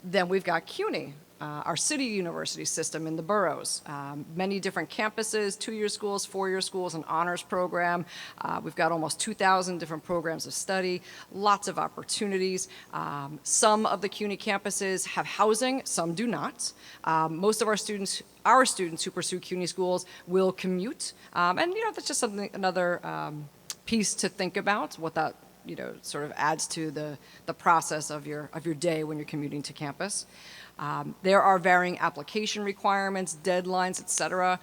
Then we've got CUNY. our city university system in the boroughs. Many different campuses, 2-year schools, 4-year schools, an honors program. We've got almost 2,000 different programs of study, lots of opportunities. Some of the CUNY campuses have housing, some do not. Most of our students who pursue CUNY schools will commute. And that's just another piece to think about, what that sort of adds to the process of your day when you're commuting to campus. There are varying application requirements, deadlines, et cetera.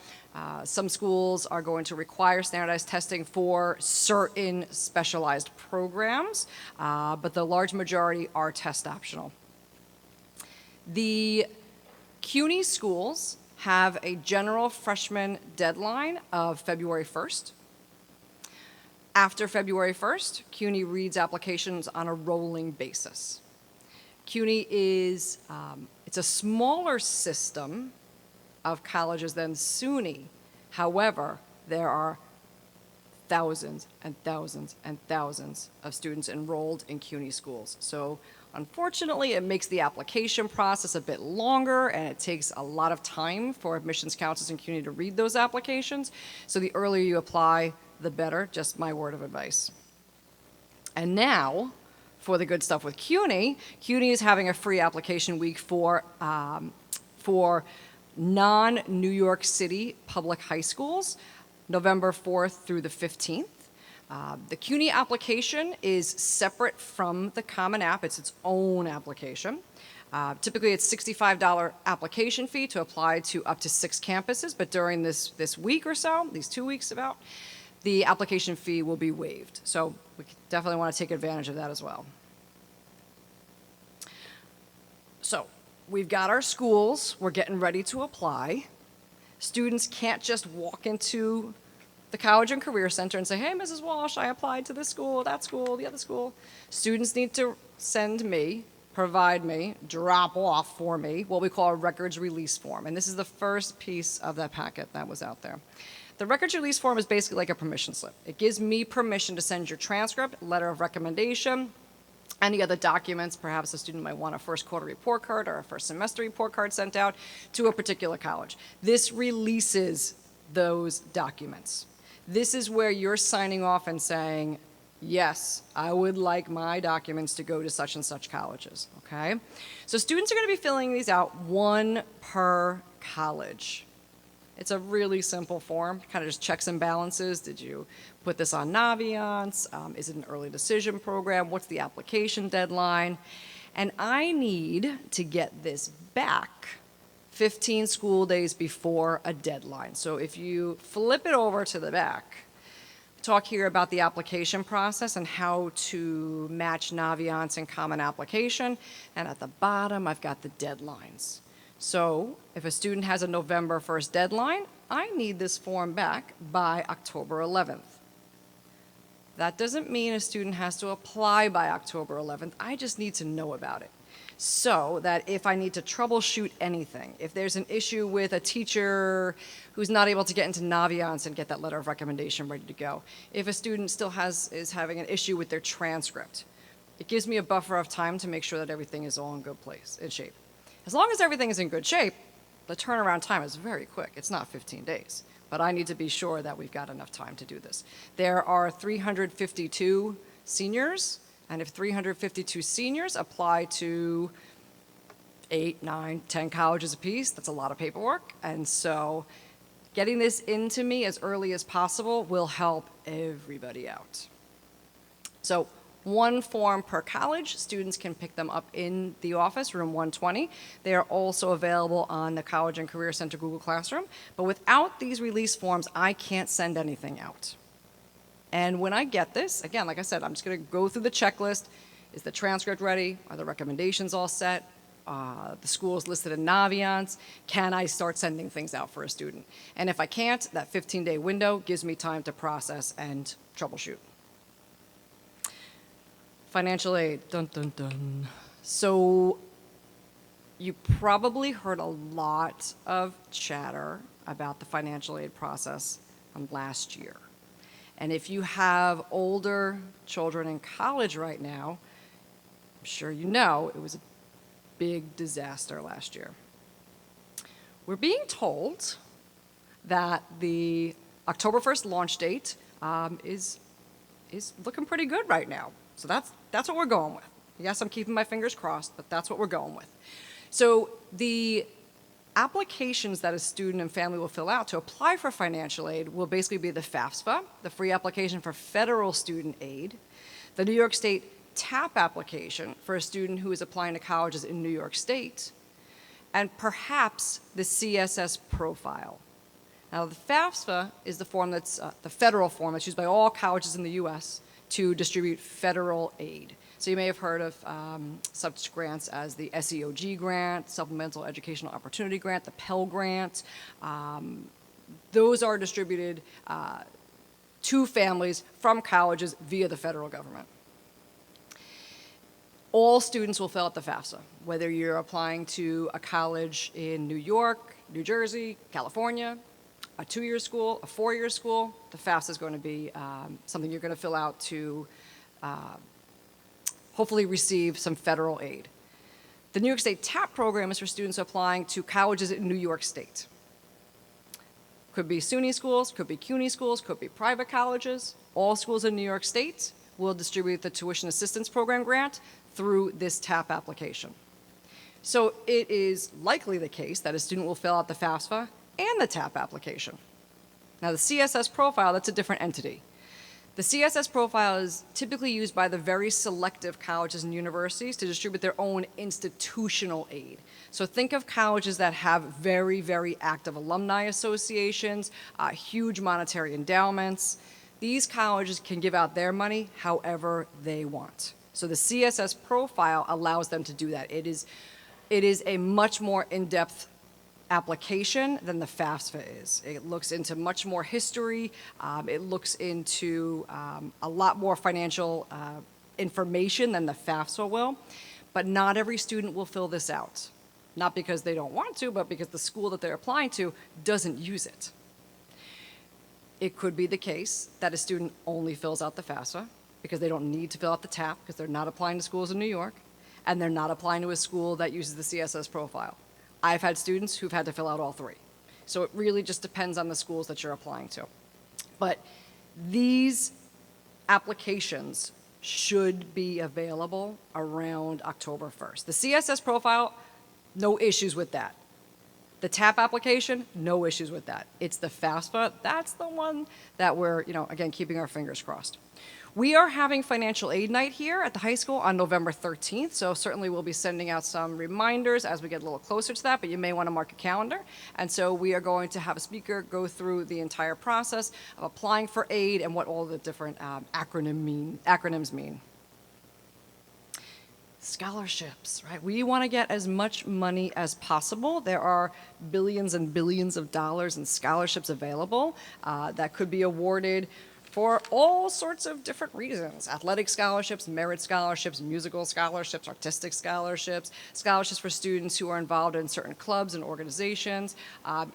Some schools are going to require standardized testing for certain specialized programs, but the large majority are test optional. The CUNY schools have a general freshman deadline of February 1st. After February 1st, CUNY reads applications on a rolling basis. CUNY is, it's a smaller system of colleges than SUNY. However, there are thousands and thousands and thousands of students enrolled in CUNY schools. So unfortunately, it makes the application process a bit longer, and it takes a lot of time for admissions counselors in CUNY to read those applications. So the earlier you apply, the better, just my word of advice. And now, for the good stuff with CUNY, CUNY is having a free application week for non-New York City public high schools, November 4th through the 15th. The CUNY application is separate from the Common App. It's its own application. Typically, it's $65 application fee to apply to up to 6 campuses, but during this week or so, these 2 weeks about, the application fee will be waived. So we definitely want to take advantage of that as well. So we've got our schools. We're getting ready to apply. Students can't just walk into the College and Career Center and say, hey, Mrs. Walsh, I applied to this school, that school, the other school. Students need to send me, provide me, drop off for me what we call a records release form. And this is the first piece of that packet that was out there. The records release form is basically like a permission slip. It gives me permission to send your transcript, letter of recommendation, any other documents. Perhaps a student might want a first quarter report card or a first semester report card sent out to a particular college. This releases those documents. This is where you're signing off and saying, yes, I would like my documents to go to such and such colleges, okay? So students are going to be filling these out, one per college. It's a really simple form, kind of just checks and balances. Did you put this on Naviance? Is it an early decision program? What's the application deadline? And I need to get this back 15 school days before a deadline. So if you flip it over to the back, talk here about the application process and how to match Naviance and Common Application. And at the bottom, I've got the deadlines. So if a student has a November 1st deadline, I need this form back by October 11th. That doesn't mean a student has to apply by October 11th. I just need to know about it. So that if I need to troubleshoot anything, if there's an issue with a teacher who's not able to get into Naviance and get that letter of recommendation ready to go, if a student still is having an issue with their transcript, it gives me a buffer of time to make sure that everything is all in good place, in shape. As long as everything is in good shape, the turnaround time is very quick. It's not 15 days, but I need to be sure that we've got enough time to do this. There are 352 seniors, and if 352 seniors apply to 8, 9, 10 colleges apiece, that's a lot of paperwork. And so getting this into me as early as possible will help everybody out. So one form per college. Students can pick them up in the office, room 120. They are also available on the College and Career Center Google Classroom. But without these release forms, I can't send anything out. And when I get this, again, like I said, I'm just going to go through the checklist. Is the transcript ready? Are the recommendations all set? The school is listed in Naviance. Can I start sending things out for a student? And if I can't, that 15-day window gives me time to process and troubleshoot. Financial aid, dun, dun, dun. So you probably heard a lot of chatter about the financial aid process last year. And if you have older children in college right now, I'm sure you know it was a big disaster last year. We're being told that the October 1st launch date is looking pretty good right now. So that's what we're going with. Yes, I'm keeping my fingers crossed, but that's what we're going with. So the applications that a student and family will fill out to apply for financial aid will basically be the FAFSA, the free application for federal student aid, the New York State TAP application for a student who is applying to colleges in New York State, and perhaps the CSS profile. Now, the FAFSA is the form that's the federal form that's used by all colleges in the U.S. to distribute federal aid. So you may have heard of such grants as the SEOG grant, Supplemental Educational Opportunity Grant, the Pell Grant. Those are distributed to families from colleges via the federal government. All students will fill out the FAFSA, whether you're applying to a college in New York, New Jersey, California, a 2-year school, a 4-year school. The FAFSA is going to be something you're going to fill out to hopefully receive some federal aid. The New York State TAP program is for students applying to colleges in New York State. Could be SUNY schools, could be CUNY schools, could be private colleges. All schools in New York State will distribute the tuition assistance program grant through this TAP application. So it is likely the case that a student will fill out the FAFSA and the TAP application. Now the CSS profile, that's a different entity. The CSS profile is typically used by the very selective colleges and universities to distribute their own institutional aid. So think of colleges that have very, very active alumni associations, huge monetary endowments. These colleges can give out their money however they want. So the CSS profile allows them to do that. It is a much more in-depth application than the FAFSA is. It looks into much more history. It looks into a lot more financial information than the FAFSA will. But not every student will fill this out. Not because they don't want to, but because the school that they're applying to doesn't use it. It could be the case that a student only fills out the FAFSA because they don't need to fill out the TAP because they're not applying to schools in New York, and they're not applying to a school that uses the CSS profile. I've had students who've had to fill out all three. So it really just depends on the schools that you're applying to. But these applications should be available around October 1st. The CSS profile, no issues with that. The TAP application, no issues with that. It's the FAFSA, that's the one that we're, again, keeping our fingers crossed. We are having financial aid night here at the high school on November 13th, so certainly we'll be sending out some reminders as we get a little closer to that, but you may want to mark a calendar. And so we are going to have a speaker go through the entire process of applying for aid and what all the different acronyms mean. Scholarships, right? We want to get as much money as possible. There are billions and billions of dollars in scholarships available that could be awarded for all sorts of different reasons. Athletic scholarships, merit scholarships, musical scholarships, artistic scholarships, scholarships for students who are involved in certain clubs and organizations.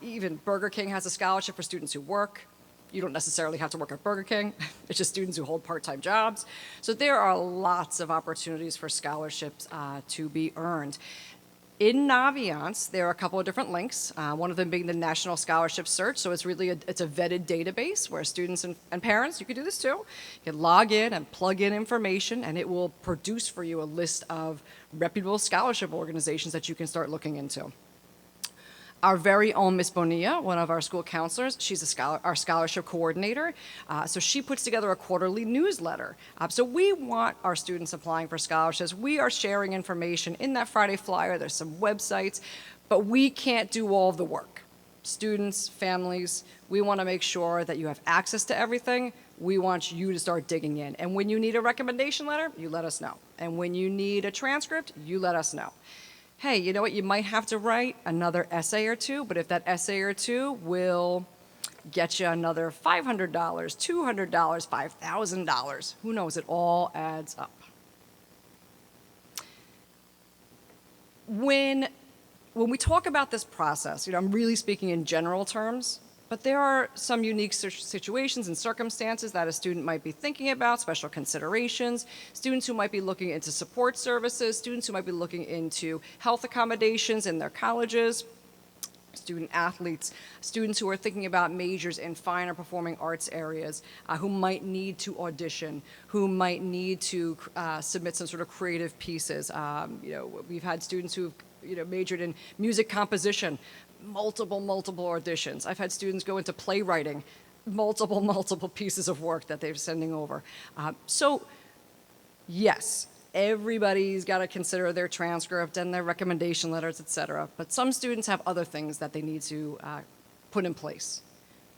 Even Burger King has a scholarship for students who work. You don't necessarily have to work at Burger King. It's just students who hold part-time jobs. So there are lots of opportunities for scholarships to be earned. In Naviance, there are a couple of different links, one of them being the National Scholarship Search. So it's really it's a vetted database where students and parents, you can do this too, you can log in and plug in information, and it will produce for you a list of reputable scholarship organizations that you can start looking into. Our very own Miss Bonilla, one of our school counselors, she's our scholarship coordinator. So she puts together a quarterly newsletter. So we want our students applying for scholarships. We are sharing information in that Friday flyer. There's some websites, but we can't do all of the work. Students, families, we want to make sure that you have access to everything. We want you to start digging in. And when you need a recommendation letter, you let us know. And when you need a transcript, you let us know. Hey, you know what, you might have to write another essay or two, but if that essay or two will get you another $500, $200, $5,000, who knows, it all adds up. When we talk about this process, I'm really speaking in general terms, but there are some unique situations and circumstances that a student might be thinking about, special considerations, students who might be looking into support services, students who might be looking into health accommodations in their colleges. student athletes, students who are thinking about majors in fine or performing arts areas, who might need to audition, who might need to submit some sort of creative pieces. We've had students who've majored in music composition, multiple auditions. I've had students go into playwriting, multiple pieces of work that they're sending over. So yes, everybody's got to consider their transcript and their recommendation letters, et cetera. But some students have other things that they need to put in place.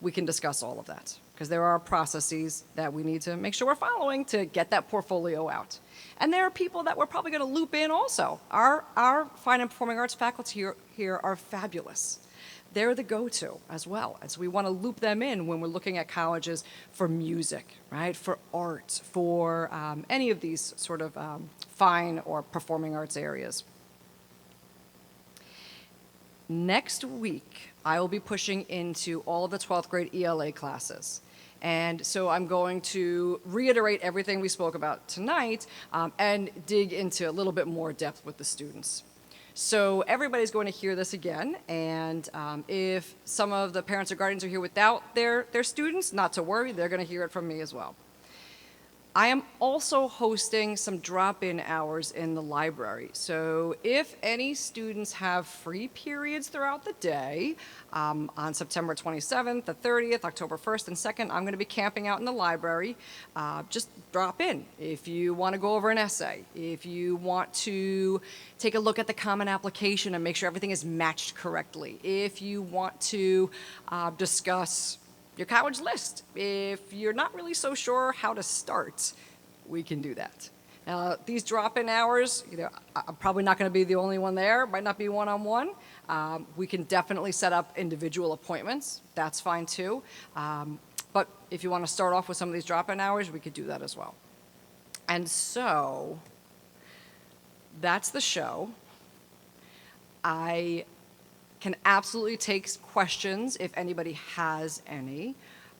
We can discuss all of that because there are processes that we need to make sure we're following to get that portfolio out. And there are people that we're probably going to loop in also. Our fine and performing arts faculty here are fabulous. They're the go-to as well. And so we want to loop them in when we're looking at colleges for music, right? For art, for any of these sort of fine or performing arts areas. Next week, I will be pushing into all of the 12th grade ELA classes. And so I'm going to reiterate everything we spoke about tonight and dig into a little bit more depth with the students. So everybody's going to hear this again, and if some of the parents or guardians are here without their students, not to worry, they're going to hear it from me as well. I am also hosting some drop-in hours in the library. So if any students have free periods throughout the day, on September 27th, the 30th, October 1st and 2nd, I'm going to be camping out in the library. Just drop in if you want to go over an essay, if you want to take a look at the common application and make sure everything is matched correctly, if you want to discuss your college list. If you're not really so sure how to start, we can do that. Now, these drop-in hours, I'm probably not going to be the only one there. Might not be one-on-one. We can definitely set up individual appointments. That's fine too. But if you want to start off with some of these drop-in hours, we could do that as well. And so that's the show. I can absolutely take questions if anybody has any.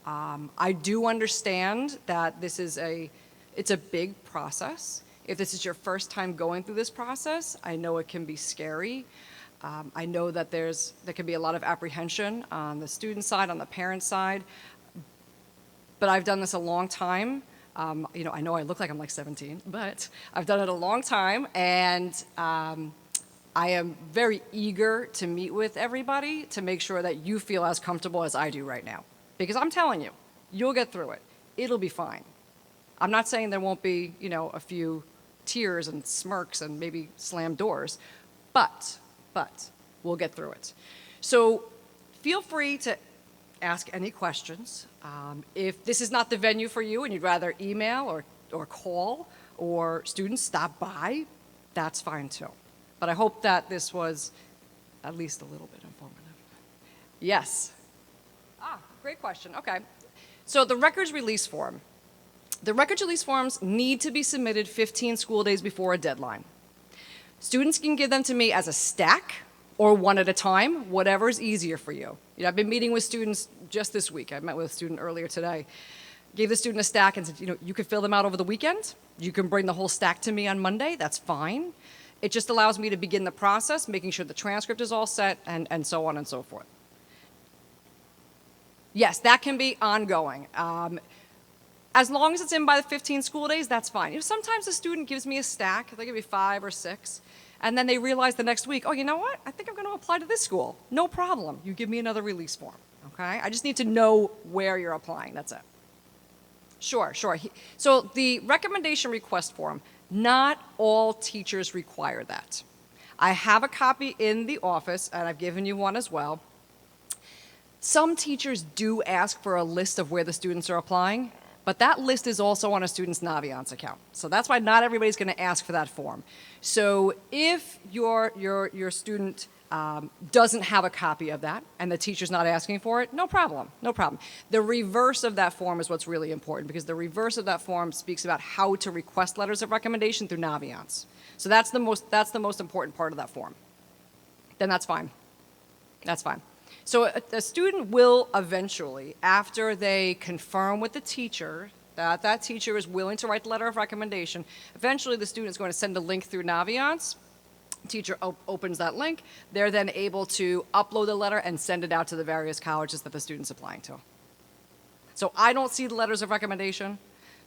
I do understand that it's a big process. If this is your first time going through this process, I know it can be scary. I know that there can be a lot of apprehension on the student side, on the parent side, but I've done this a long time. I know I look like I'm like 17, but I've done it a long time, and I am very eager to meet with everybody to make sure that you feel as comfortable as I do right now. Because I'm telling you, you'll get through it. It'll be fine. I'm not saying there won't be, a few tears and smirks and maybe slammed doors, but we'll get through it. So feel free to ask any questions. If this is not the venue for you and you'd rather email or call or students stop by, that's fine too. But I hope that this was at least a little bit informative. Yes. Great question. Okay. So the records release form. The records release forms need to be submitted 15 school days before a deadline. Students can give them to me as a stack or one at a time, whatever is easier for you. I've been meeting with students just this week. I met with a student earlier today. Gave the student a stack and said, you can fill them out over the weekend. You can bring the whole stack to me on Monday. That's fine. It just allows me to begin the process, making sure the transcript is all set, and so on and so forth. Yes, that can be ongoing. As long as it's in by the 15 school days, that's fine. Sometimes a student gives me a stack, they give me 5 or 6, and then they realize the next week, oh, you know what? I think I'm going to apply to this school. No problem. You give me another release form, okay? I just need to know where you're applying. That's it. Sure. So the recommendation request form, not all teachers require that. I have a copy in the office, and I've given you one as well. Some teachers do ask for a list of where the students are applying, but that list is also on a student's Naviance account. So that's why not everybody's going to ask for that form. So if your student doesn't have a copy of that and the teacher's not asking for it, no problem. The reverse of that form is what's really important, because the reverse of that form speaks about how to request letters of recommendation through Naviance. So that's the most important part of that form. Then that's fine. So a student will eventually, after they confirm with the teacher that that teacher is willing to write the letter of recommendation, eventually the student is going to send a link through Naviance. Teacher opens that link. They're then able to upload the letter and send it out to the various colleges that the student's applying to. So I don't see the letters of recommendation.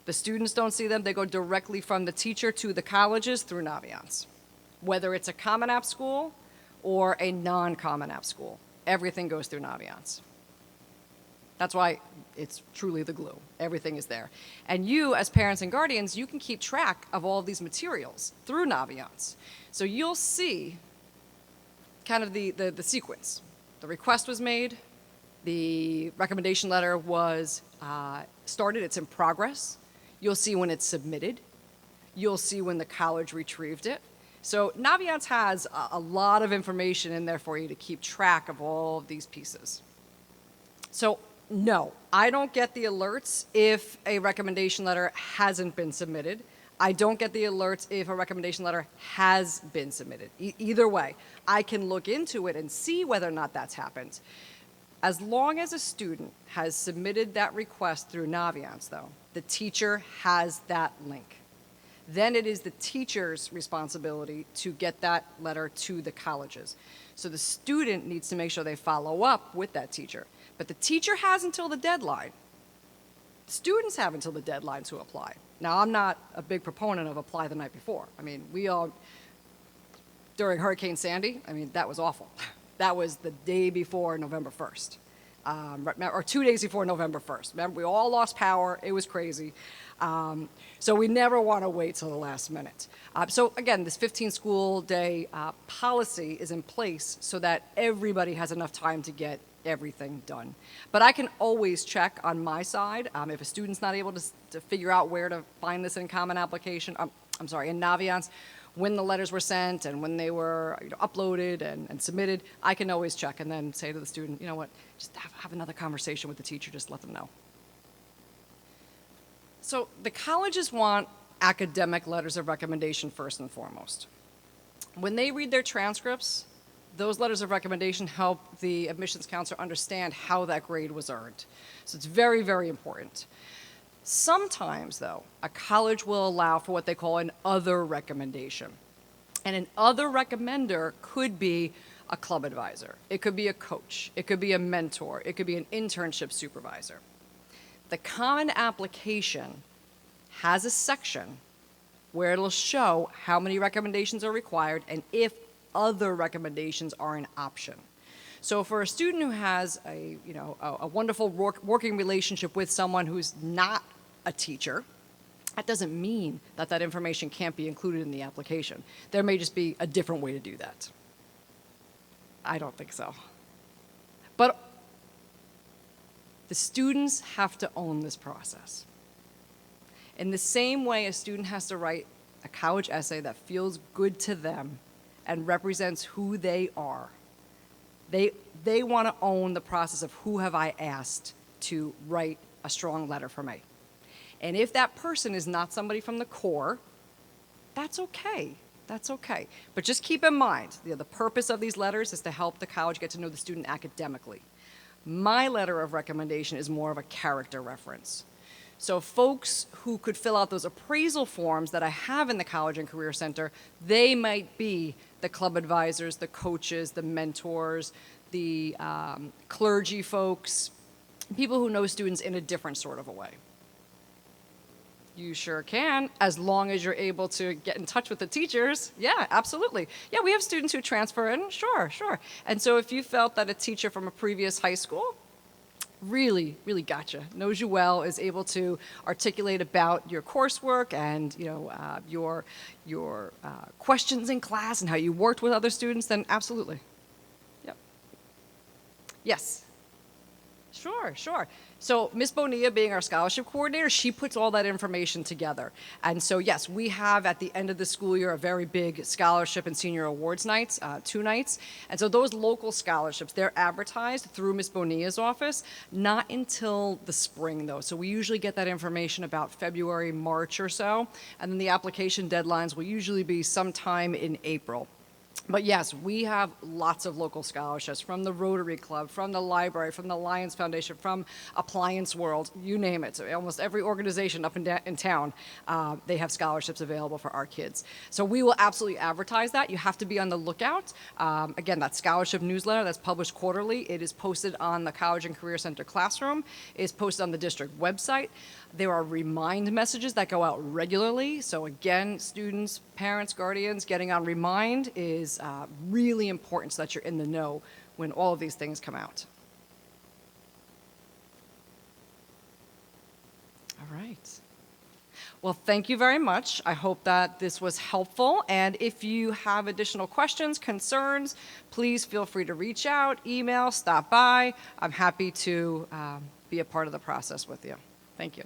The students don't see them. They go directly from the teacher to the colleges through Naviance. Whether it's a Common App school or a non-Common App school, everything goes through Naviance. That's why it's truly the glue. Everything is there. And you, as parents and guardians, you can keep track of all of these materials through Naviance. So you'll see kind of the sequence. The request was made, the recommendation letter was started, it's in progress. You'll see when it's submitted. You'll see when the college retrieved it. So Naviance has a lot of information in there for you to keep track of all of these pieces. So no, I don't get the alerts if a recommendation letter hasn't been submitted. I don't get the alerts if a recommendation letter has been submitted. Either way, I can look into it and see whether or not that's happened. As long as a student has submitted that request through Naviance, though, the teacher has that link. Then it is the teacher's responsibility to get that letter to the colleges. So the student needs to make sure they follow up with that teacher. But the teacher has until the deadline. Students have until the deadline to apply. Now, I'm not a big proponent of apply the night before. I mean, we all, during Hurricane Sandy, I mean, that was awful. That was the day before November 1st, or 2 days before November 1st. Remember, we all lost power. It was crazy. So we never want to wait till the last minute. So again, this 15 school day policy is in place so that everybody has enough time to get everything done. But I can always check on my side if a student's not able to figure out where to find this in Common Application, in Naviance, when the letters were sent and when they were uploaded and submitted. I can always check and then say to the student, you know what, just have another conversation with the teacher, just let them know. So the colleges want academic letters of recommendation first and foremost. When they read their transcripts, those letters of recommendation help the admissions counselor understand how that grade was earned. So it's very, very important. Sometimes, though, a college will allow for what they call an other recommendation. And an other recommender could be a club advisor. It could be a coach. It could be a mentor. It could be an internship supervisor. The Common Application has a section where it'll show how many recommendations are required and if other recommendations are an option. So for a student who has a wonderful working relationship with someone who's not a teacher, that doesn't mean that that information can't be included in the application. There may just be a different way to do that. I don't think so. But the students have to own this process. In the same way a student has to write a college essay that feels good to them and represents who they are, they want to own the process of who have I asked to write a strong letter for me. And if that person is not somebody from the core, that's okay. That's okay. But just keep in mind, the purpose of these letters is to help the college get to know the student academically. My letter of recommendation is more of a character reference. So folks who could fill out those appraisal forms that I have in the College and Career Center, they might be the club advisors, the coaches, the mentors, the clergy folks, people who know students in a different sort of a way. You sure can, as long as you're able to get in touch with the teachers. Yeah, absolutely. Yeah, we have students who transfer in, sure. And so if you felt that a teacher from a previous high school really gotcha, knows you well, is able to articulate about your coursework and your questions in class and how you worked with other students, then absolutely. Yep. Yes. Sure. So Ms. Bonilla, being our scholarship coordinator, she puts all that information together. And so yes, we have at the end of the school year a very big scholarship and senior awards nights, 2 nights. And so those local scholarships, they're advertised through Ms. Bonilla's office, not until the spring though. So we usually get that information about February, March or so. And then the application deadlines will usually be sometime in April. But yes, we have lots of local scholarships from the Rotary Club, from the library, from the Lions Foundation, from Appliance World, you name it. So almost every organization up in town, they have scholarships available for our kids. So we will absolutely advertise that. You have to be on the lookout. Again, that scholarship newsletter that's published quarterly, it is posted on the College and Career Center Classroom, it is posted on the district website. There are remind messages that go out regularly. So again, students, parents, guardians, getting on Remind is really important so that you're in the know when all of these things come out. All right. Well, thank you very much. I hope that this was helpful. And if you have additional questions, concerns, please feel free to reach out, email, stop by. I'm happy to be a part of the process with you. Thank you.